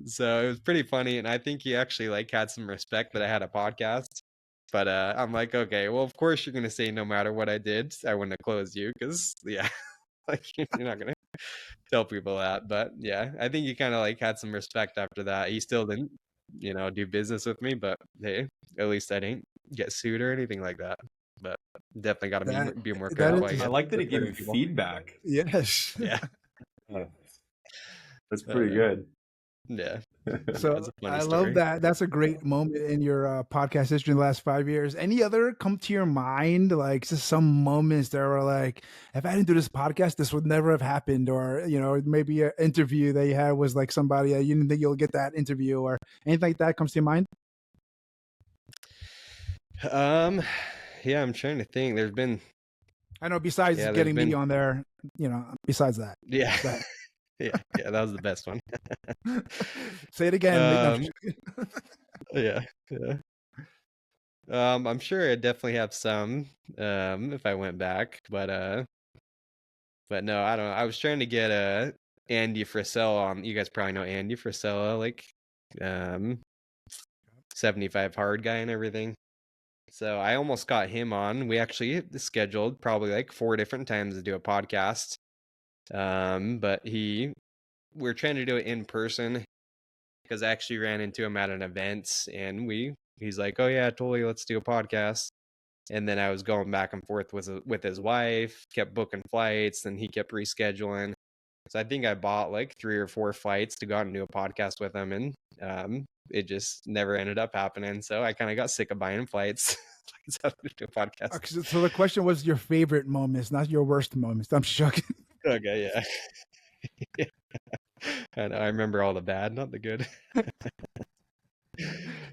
So it was pretty funny, and I think he actually like had some respect that I had a podcast. But I'm like, okay, well, of course you're gonna say no matter what I did, I wouldn't have closed you, because yeah, like you're not gonna tell people that. But yeah, I think he kind of like had some respect after that. He still didn't, do business with me, but hey, at least I didn't get sued or anything like that. But definitely got to be more that careful. is- I like that he gave you feedback. Yes. Yeah, That's pretty good. yeah. So That's a funny I story. love that. That's a great moment in your podcast history in the last 5 years. Any other come to your mind? Like just some moments that were like, if I didn't do this podcast, this would never have happened. Or, maybe an interview that you had was like somebody that you didn't think you'll get that interview, or anything like that comes to your mind? Yeah, I'm trying to think. There's been, I know besides Yeah, there's getting me been- on there, besides that. yeah, Go ahead. yeah, that was the best one. Say it again. Yeah. I'm sure I definitely have some, if I went back, but no, I don't know. I was trying to get Andy Frisell on. You guys probably know Andy Frisell, like 75 hard guy and everything. So I almost got him on. We actually scheduled probably like 4 different times to do a podcast. But we're trying to do it in person, because I actually ran into him at an event, and he's like, oh yeah, totally, let's do a podcast. And then I was going back and forth with his wife, kept booking flights, and he kept rescheduling. So I think I bought like 3 or 4 flights to go out and do a podcast with him, and it just never ended up happening. So I kind of got sick of buying flights to do a podcast. So the question was your favorite moments, not your worst moments. I'm joking. Okay, yeah. I know. I remember all the bad, not the good.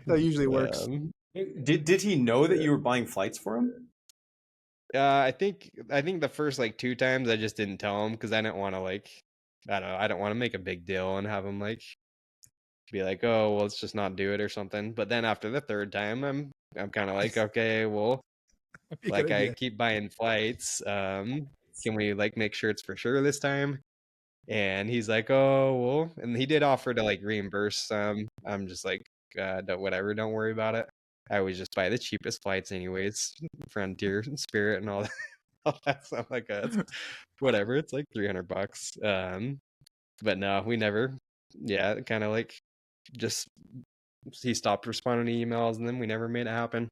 That usually works. Did he know that you were buying flights for him? I think the first like 2 times I just didn't tell him because I didn't want to like, I don't know, I don't want to make a big deal and have him like be like, oh, well, let's just not do it or something. But then after the 3rd time, I'm kind of like, okay, well, like I keep buying flights. Can we like make sure it's for sure this time? And he's like, oh, well, and he did offer to like reimburse some. I'm just like, whatever, don't worry about it. I always just buy the cheapest flights anyways, Frontier and Spirit and all that. All that stuff like that. Whatever, it's like $300. But no, we never, kind of like just he stopped responding to emails and then we never made it happen.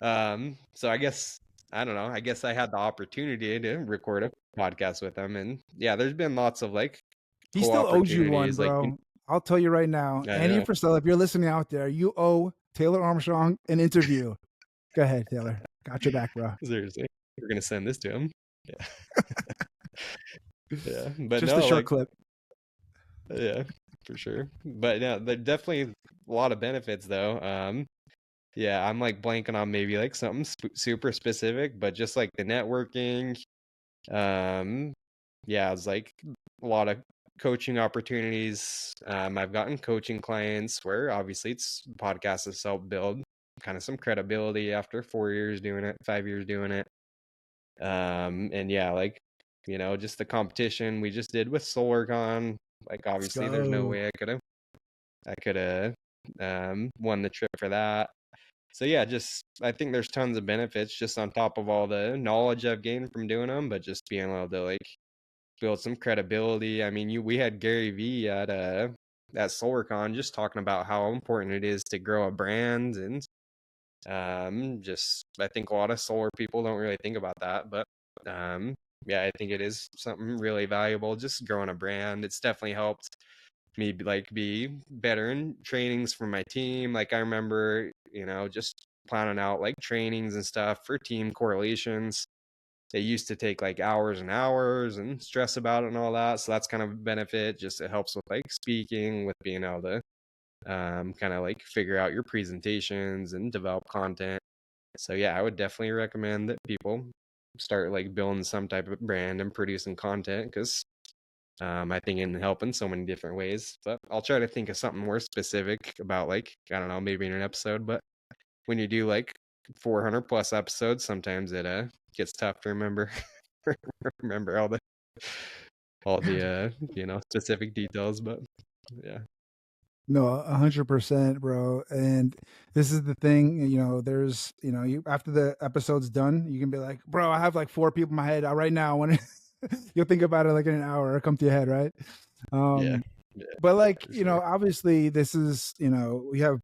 So I guess I don't know. I guess I had the opportunity to record a podcast with him, and yeah, there's been lots of like he cool still owes you one, opportunities. Like, bro. I'll tell you right now. I Annie know. and Priscilla, if you're listening out there, you owe Taylor Armstrong an interview. Go ahead, Taylor. Got your back, bro. Seriously, we're gonna send this to him. Yeah, yeah, but Just no, a short like, clip. yeah, for sure. But yeah, there definitely a lot of benefits though. Yeah, I'm like blanking on maybe like something super specific, but just like the networking. Yeah, it's like a lot of coaching opportunities. I've gotten coaching clients where obviously it's podcast has helped build kind of some credibility after 4 years doing it, 5 years doing it. And yeah, like, just the competition we just did with SolarCon. Like, obviously, there's no way I could have won the trip for that. So yeah, just I think there's tons of benefits just on top of all the knowledge I've gained from doing them, but just being able to like build some credibility. I mean, we had Gary V at SolarCon just talking about how important it is to grow a brand, and just I think a lot of solar people don't really think about that, but yeah, I think it is something really valuable just growing a brand. It's definitely helped me like be better in trainings for my team. Like I remember, just planning out like trainings and stuff for team correlations. They used to take like hours and hours and stress about it and all that. So that's kind of a benefit. Just it helps with like speaking, with being able to kind of like figure out your presentations and develop content. So yeah, I would definitely recommend that people start like building some type of brand and producing content, because I think it can help in so many different ways. But I'll try to think of something more specific about, like, I don't know, maybe in an episode. But when you do like 400 plus episodes, sometimes it gets tough to remember remember all the specific details. But yeah. No, 100%, bro. And this is the thing, there's, you after the episode's done, you can be like, bro, I have like 4 people in my head right now. When you'll think about it like in an hour, it'll come to your head, right? Yeah. But like, for sure. obviously this is, we have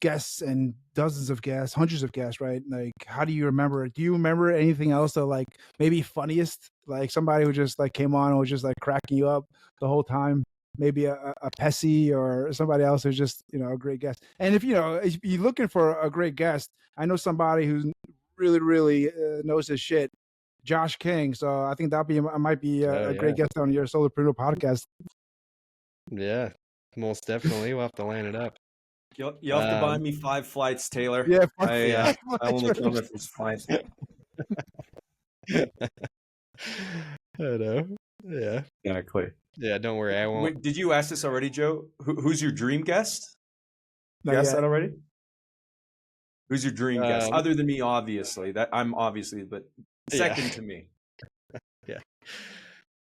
guests and dozens of guests, hundreds of guests, right? Like, how do you remember it? Do you remember anything else that like maybe funniest, like somebody who just like came on and was just like cracking you up the whole time? Maybe a Pessy or somebody else who's just, a great guest. And if you're looking for a great guest, I know somebody who really, really knows his shit, Josh King. So I think might be a great guest on your Solarpreneuer podcast. Yeah, most definitely. We'll have to line it up. You'll have to buy me 5 flights, Taylor. Yeah, I only come if it's flights. I know. Yeah. Exactly. Yeah, don't worry. I won't. Wait, did you ask this already, Joe? Who's your dream guest? Not You asked yet. that already? Who's your dream guest? Other than me, obviously. That I'm obviously, but second to me. Yeah.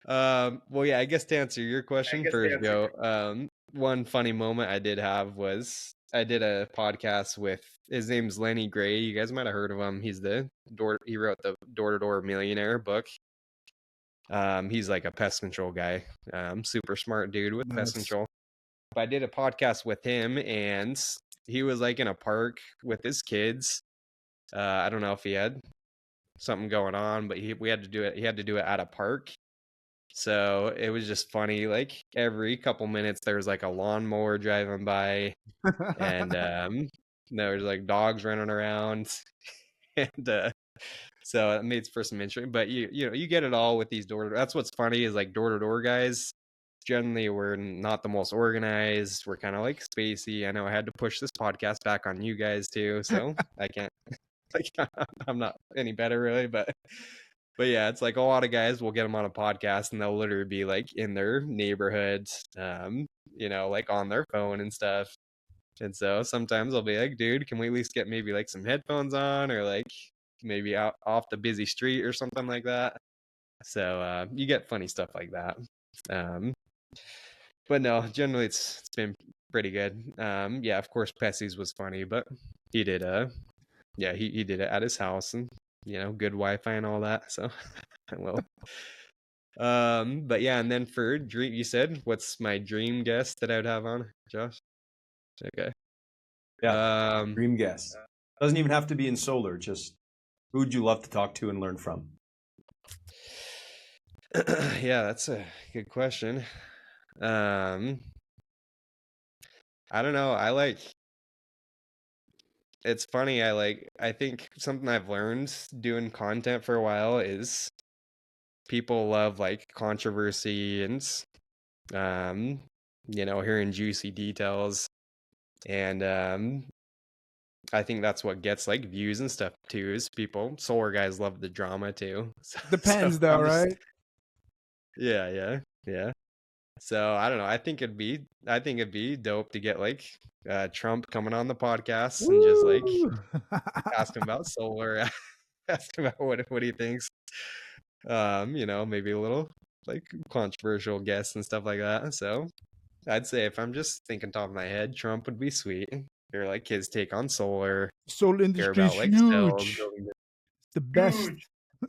Well, yeah, I guess to answer your question first, Joe, one funny moment I did have was I did a podcast with, his name's Lenny Gray. You guys might have heard of him. He wrote the Door-to-Door Millionaire book. He's like a pest control guy. Super smart dude with pest control. But I did a podcast with him, and he was like in a park with his kids. I don't know if he had something going on, but we had to do it. He had to do it at a park. So it was just funny. Like every couple minutes, there was like a lawnmower driving by, and there was like dogs running around, and so it made for some interesting. But you get it all with these door. That's what's funny is like door to door guys. Generally, we're not the most organized. We're kind of like spacey. I know I had to push this podcast back on you guys too, so I can't. Like, I'm not any better really, but yeah, it's like a lot of guys will get them on a podcast and they'll literally be like in their neighborhoods, like on their phone and stuff. And so sometimes I'll be like, dude, can we at least get maybe like some headphones on or like maybe out off the busy street or something like that. So you get funny stuff like that. But no, generally it's been pretty good. Yeah, of course Pessy's was funny, but he did he did it at his house and good Wi-Fi and all that. So well. But yeah, and then for dream, you said what's my dream guest that I would have on, Josh? Okay. Yeah. Dream guest. Doesn't even have to be in solar, just who would you love to talk to and learn from? Yeah, that's a good question. I don't know. It's funny. I think something I've learned doing content for a while is people love like controversy and, hearing juicy details. And, I think that's what gets like views and stuff too, is solar guys love the drama too. Depends though, right? Yeah. So I don't know. I think it'd be dope to get like Trump coming on the podcast and just like ask him about solar, ask him about what he thinks. Maybe a little like controversial guests and stuff like that. So I'd say if I'm just thinking top of my head, Trump would be sweet. Or like his take on solar. Solar industry is huge. The best.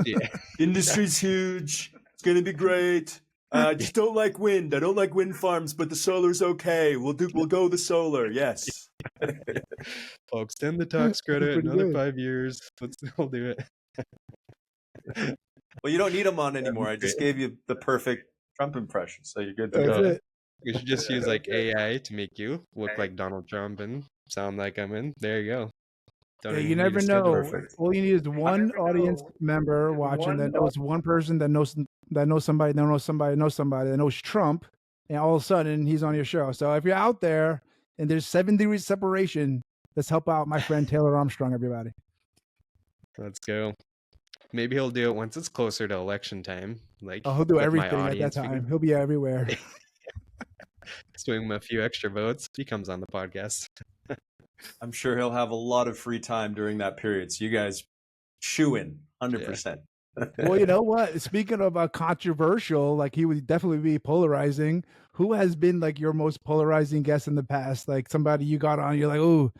Yeah. Industry's huge. It's gonna be great. I just don't like wind. I don't like wind farms, but the solar's okay. We'll go the solar. Yes. I'll extend the tax credit another 5 years. We'll do it. Well, you don't need them on anymore. I just gave you the perfect Trump impression, so you're good to That's go. it. You should just use like AI to make you look like Donald Trump and sound like I'm in. There you go. Yeah, you never know. Perfect. All you need is one audience member watching that knows one person that knows somebody that knows somebody that knows Trump, and all of a sudden he's on your show. So if you're out there and there's 7 degrees separation, let's help out my friend Taylor Armstrong, everybody. Let's go. Maybe he'll do it once it's closer to election time. Like, he'll do everything at that time. He'll be everywhere. Swing him a few extra votes. He comes on the podcast. I'm sure he'll have a lot of free time during that period. So you guys shoo in 100%. Well, you know what? Speaking of controversial, like he would definitely be polarizing. Who has been like your most polarizing guest in the past? Like somebody you got on, you're like, oh,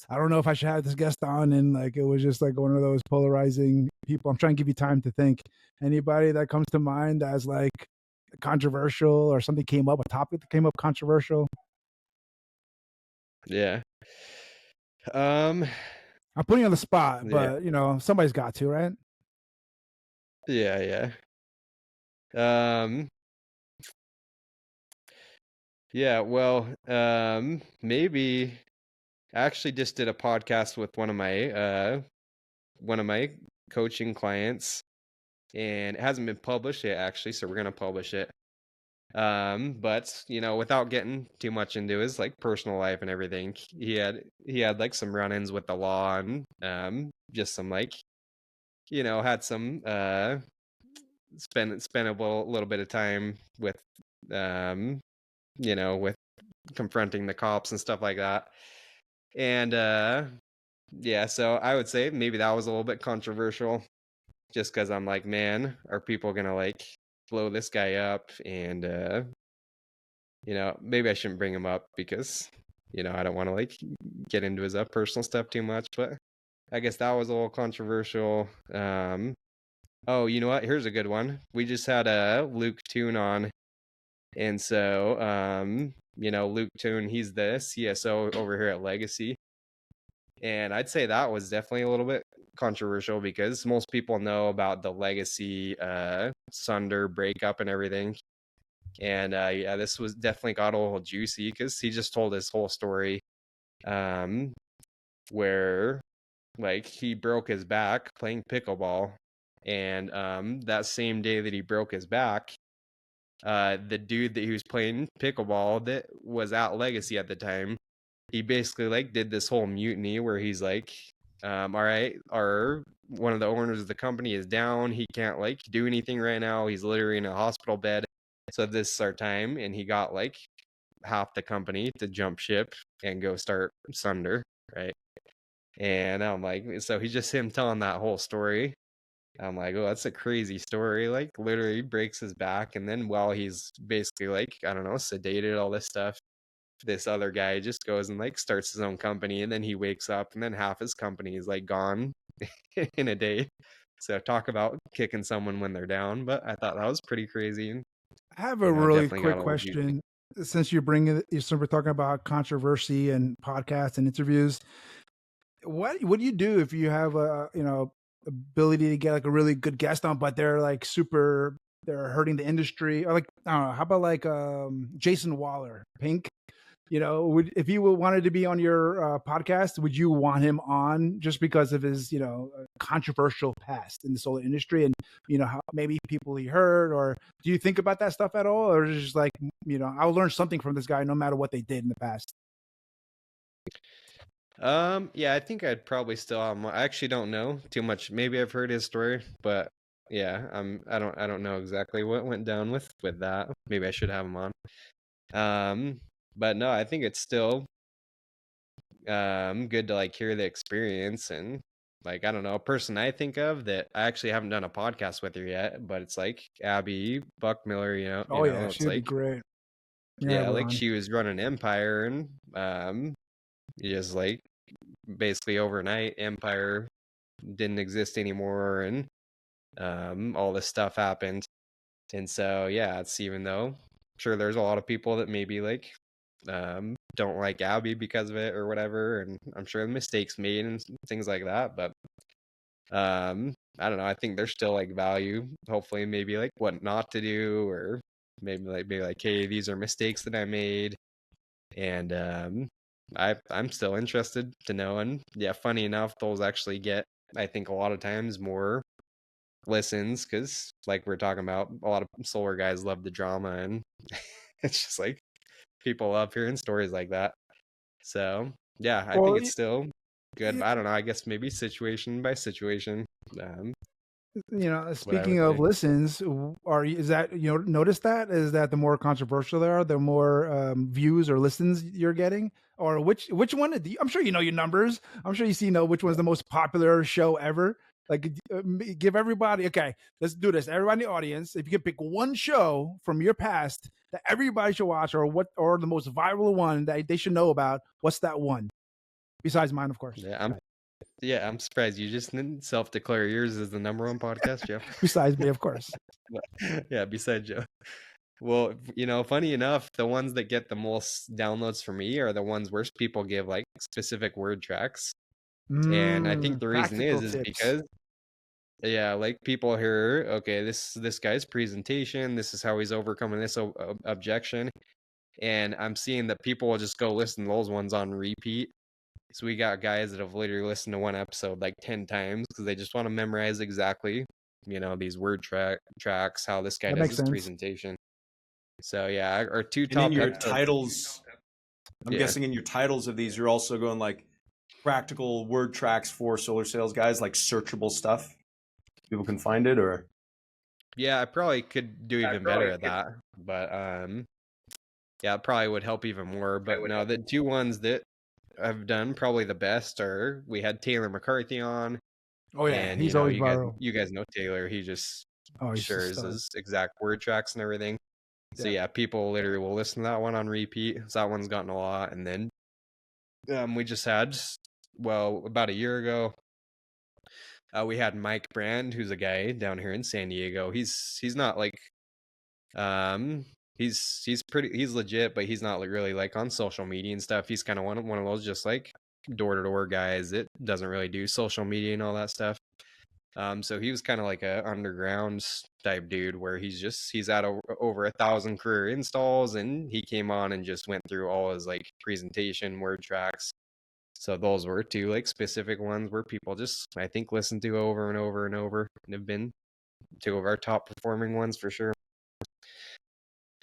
I don't know if I should have this guest on, and like it was just like one of those polarizing people. I'm trying to give you time to think. Anybody that comes to mind as like controversial or something came up, a topic that came up controversial? Yeah. I'm putting you on the spot, but somebody's got to, right? Yeah. Yeah, well, maybe I actually just did a podcast with one of my coaching clients, and it hasn't been published yet actually, so we're gonna publish it. But without getting too much into his like personal life and everything, he had like some run-ins with the law and just some like had some spent a little bit of time with with confronting the cops and stuff like that. And yeah, so I would say maybe that was a little bit controversial, just because I'm like, man, are people gonna like blow this guy up? And maybe I shouldn't bring him up because I don't want to like get into his personal stuff too much, but I guess that was a little controversial. Oh, you know what? Here's a good one. We just had Luke Toon on, and so Luke Toon, he's the CSO over here at Legacy, And I'd say that was definitely a little bit controversial because most people know about the legacy Sunder breakup and everything. And yeah, this was definitely got a little juicy because he just told his whole story, where like he broke his back playing pickleball, and that same day that he broke his back, the dude that he was playing pickleball that was at Legacy at the time, he basically like did this whole mutiny where he's like, all right, one of the owners of the company is down. He can't like do anything right now. He's literally in a hospital bed. So this is our time. And he got like half the company to jump ship and go start Sunder, right? And I'm like, so he's just him telling that whole story. I'm like, oh, that's a crazy story. Like, literally breaks his back, and then while he's basically like, I don't know, sedated, all this stuff, this other guy just goes and like starts his own company, and then he wakes up, and then half his company is like gone in a day. So talk about kicking someone when they're down. But I thought that was pretty crazy, and I have a really definitely got quick a little juicy. question. Since you're bringing, since we're talking about controversy and podcasts and interviews, what do you do if you have a ability to get like a really good guest on, but they're like super, they're hurting the industry, or like I don't know, how about like Jason Waller, Pink? If you wanted to be on your podcast, would you want him on just because of his controversial past in the solar industry, and how maybe people he hurt, or do you think about that stuff at all, or is it just like I'll learn something from this guy no matter what they did in the past? Yeah, I think I'd probably still have I actually don't know too much. Maybe I've heard his story, but yeah, I don't know exactly what went down with that. Maybe I should have him on. But no, I think it's still good to like hear the experience, and like I don't know, a person I think of that I actually haven't done a podcast with her yet, but it's like Abby Buckmiller, Oh yeah, it's she'd be like, great. Yeah, yeah, we're like on. she was running Empire, and just like basically overnight Empire didn't exist anymore, and all this stuff happened. And so yeah, it's, even though I'm sure there's a lot of people that maybe like don't like Abby because of it or whatever, and I'm sure the mistakes made and things like that, but I don't know, I think there's still like value, hopefully, maybe like what not to do, or maybe like hey, these are mistakes that I made. And I'm still interested to know. And yeah, funny enough, those actually get, I think, a lot of times more listens because like we're talking about, a lot of solar guys love the drama, and it's just like people love hearing stories like that. So yeah, I think Well, it's still good, but I don't know, I guess maybe situation by situation, what I speaking would of say. listens, is that notice that is that the more controversial they are, the more views or listens you're getting, or which one? I'm sure you know your numbers. I'm sure you see which one's the most popular show ever. Like, give everybody. Okay, let's do this. Everybody in the audience, if you could pick one show from your past that everybody should watch, or the most viral one that they should know about, what's that one? Besides mine, of course. I'm surprised you just didn't self-declare yours as the number one podcast, Joe. Besides me, of course. Yeah, besides Joe. Well, funny enough, the ones that get the most downloads for me are the ones where people give like specific word tracks. And I think the reason Practical is tips. because, yeah, like people hear, okay, this guy's presentation, this is how he's overcoming this objection. And I'm seeing that people will just go listen to those ones on repeat. So we got guys that have literally listened to one episode like 10 times because they just want to memorize exactly, these word tracks, how this guy That does makes his sense. presentation. So yeah, our two And in top your episodes. titles, I'm Yeah. guessing in your titles of these, you're also going like practical word tracks for solar sales guys, like searchable stuff. People can find it, or Yeah, I probably could do even better at that. But yeah, it probably would help even more. But no, the two ones that I've done probably the best are, we had Taylor McCarthy on. Oh yeah, And he's always viral. you guys know Taylor. He just Oh, he's a shares star. his exact word tracks and everything. So yeah, people literally will listen to that one on repeat. So that one's gotten a lot. And then we just had, well, about a year ago, we had Mike Brand, who's a guy down here in San Diego. He's not like he's legit, but he's not like really like on social media and stuff. He's kind of one of those just like door-to-door guys that doesn't really do social media and all that stuff. So he was kind of like a underground type dude where he's at over 1,000 career installs, and he came on and just went through all his like presentation word tracks. So those were two like specific ones where people just, I think, listen to over and over and over, and have been two of our top performing ones for sure.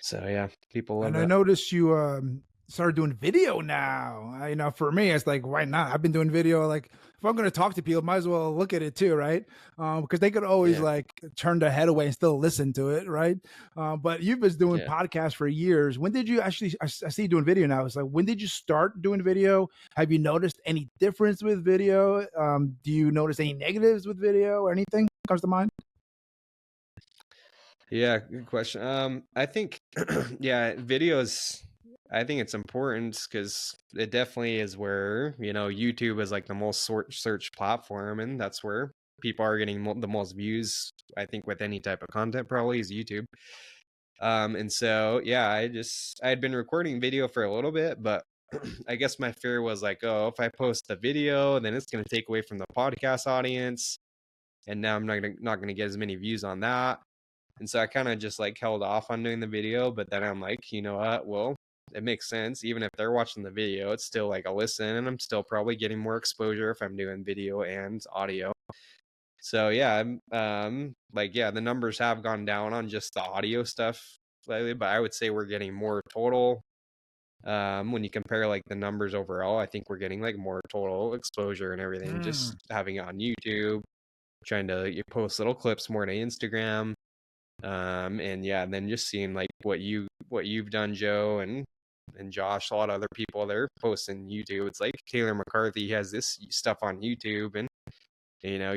So yeah, people love And that. I noticed you started doing video now. For me, it's like, why not? I've been doing video. Like, if I'm going to talk to people, might as well look at it too, right? Because they could always like turn their head away and still listen to it, right? But you've been doing podcasts for years. When did you actually? I see you doing video now. It's like, when did you start doing video? Have you noticed any difference with video? Do you notice any negatives with video or anything comes to mind? Yeah, good question. I think, videos, I think it's important because it definitely is where, YouTube is like the most search platform, and that's where people are getting the most views, I think, with any type of content, probably is YouTube. And so, yeah, I had been recording video for a little bit, but I guess my fear was like, oh, if I post the video, then it's going to take away from the podcast audience, and now I'm not going to get as many views on that. And so I kind of just like held off on doing the video, but then I'm like, you know what? Well, it makes sense. Even if they're watching the video, it's still like a listen, and I'm still probably getting more exposure if I'm doing video and audio. So yeah, the numbers have gone down on just the audio stuff lately, but I would say we're getting more total. When you compare like the numbers overall, I think we're getting like more total exposure and everything, just having it on YouTube, trying to post little clips more to Instagram. And then just seeing like what you've done, Joe, and Josh, a lot of other people, they're posting YouTube. It's like Taylor McCarthy has this stuff on YouTube, and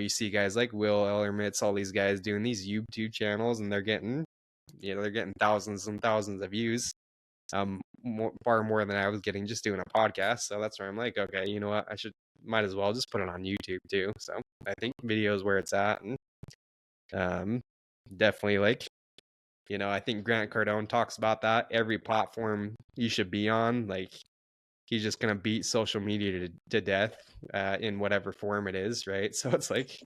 you see guys like Will Ellermitz, all these guys doing these YouTube channels, and they're getting thousands and thousands of views, far more than I was getting just doing a podcast. So that's where I'm like, okay, you know what, might as well just put it on YouTube too. So I think video is where it's at, and definitely like, I think Grant Cardone talks about that. Every platform you should be on, like, he's just gonna beat social media to death in whatever form it is, right? So it's like,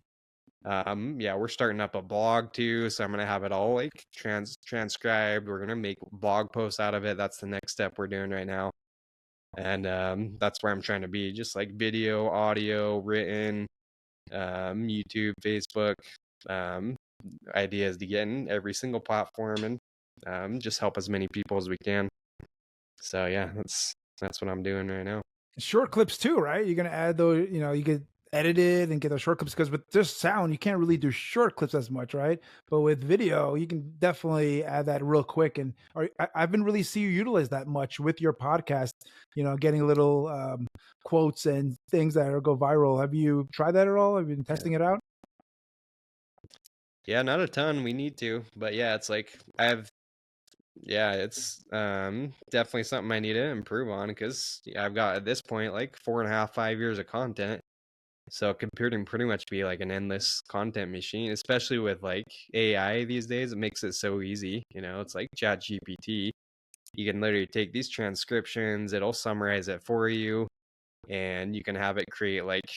we're starting up a blog too, so I'm gonna have it all like transcribed. We're gonna make blog posts out of it. That's the next step we're doing right now, and that's where I'm trying to be, just like video, audio, written, YouTube, Facebook. Ideas to get in every single platform, and just help as many people as we can. So yeah, that's what I'm doing right now. Short clips too, right? You're gonna add those, you could edit it and get those short clips, because with just sound you can't really do short clips as much, right? But with video you can definitely add that real quick. And I haven't really seen you utilize that much with your podcast, getting little quotes and things that go viral. Have you tried that at all? Have you been testing it out? Yeah, not a ton. We need to, but yeah, it's like it's definitely something I need to improve on, because I've got at this point like 4.5, 5 years of content. So computing pretty much be like an endless content machine, especially with like AI these days. It makes it so easy. It's like ChatGPT. You can literally take these transcriptions, it'll summarize it for you, and you can have it create like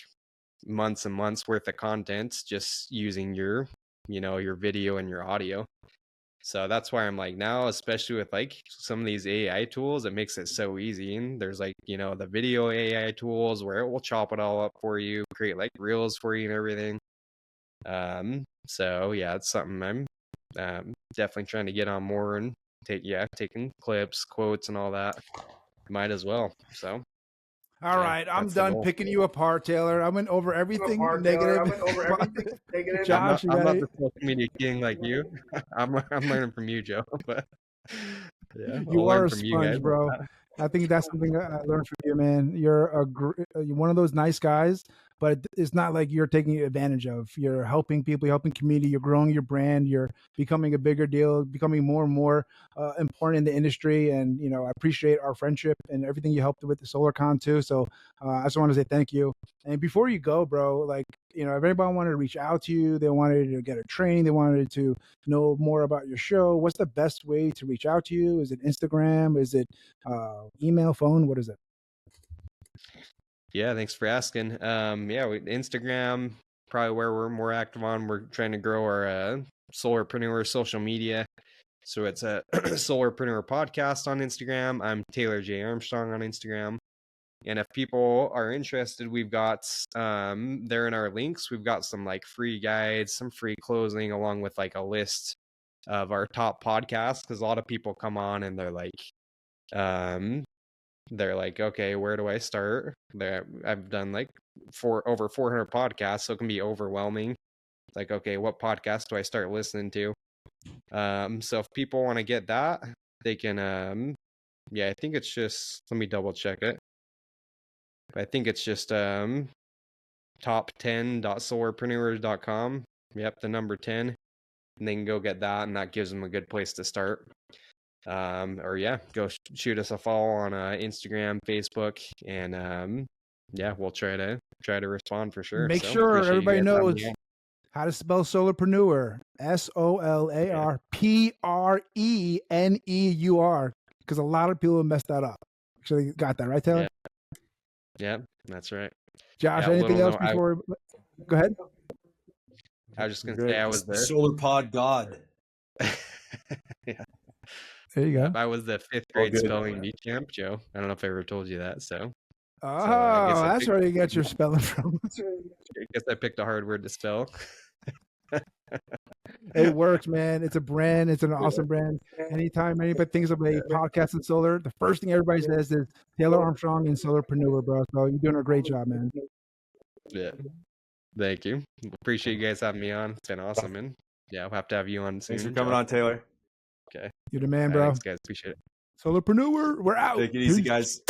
months and months worth of content just using your video and your audio. So that's why I'm like, now, especially with like some of these AI tools, it makes it so easy. And there's like, the video AI tools where it will chop it all up for you, create like reels for you and everything. So yeah, it's something I'm definitely trying to get on more, and taking clips, quotes, and all that. Might as well. So all right, I'm done picking you apart, Taylor. I went over everything negative. Josh, I'm not the social media king like you. I'm learning from you, Joe. But yeah, you are a sponge, bro. I think that's something I learned from you, man. You're one of those nice guys, but it's not like you're taking advantage of. You're helping people, you're helping community, you're growing your brand, you're becoming a bigger deal, becoming more and more important in the industry. And, I appreciate our friendship and everything you helped with the SolarCon too. So I just want to say thank you. And before you go, bro, like, if anybody wanted to reach out to you, they wanted to get a training, they wanted to know more about your show, what's the best way to reach out to you? Is it Instagram? Is it email, phone? What is it? Yeah, thanks for asking. Instagram, probably where we're more active on. We're trying to grow our Solarprenuer social media. So it's a Solarprenuer podcast on Instagram. I'm Taylor J. Armstrong on Instagram. And if people are interested, we've got there in our links, we've got some like free guides, some free closing, along with like a list of our top podcasts. Because a lot of people come on and they're like, okay, where do I start? I've done like over 400 podcasts, so it can be overwhelming. It's like, okay, what podcast do I start listening to? So if people want to get that, they can, I think it's just, let me double check it. I think it's just top10.solarpreneurs.com. Yep, the number 10. And they can go get that, and that gives them a good place to start. Go shoot us a follow on Instagram, Facebook, and we'll try to respond for sure. Make So, sure appreciate you everybody guys having knows me on. how to spell Solarpreneur. SolarPreneur. Because a lot of people messed that up. Actually, got that right, Taylor? Yeah, that's right. Josh, Yeah, anything else before? Go ahead. I was just gonna say I was the Solar Pod God. Yeah. There you go. I was the 5th grade spelling bee champ, Joe. I don't know if I ever told you that. So That's where you get your spelling from. I guess I picked a hard word to spell. It works, man. It's a brand. It's an awesome brand. Anytime anybody thinks of a podcast in solar, the first thing everybody says is Taylor Armstrong and Solarpreneuer, bro. So you're doing a great job, man. Yeah. Thank you. Appreciate you guys having me on. It's been awesome. And yeah, we'll have to have you on soon. Thanks for coming on, Taylor. Okay. You're the man, bro. Thanks, guys. Appreciate it. Solarpreneuer, we're out. Take it easy, guys.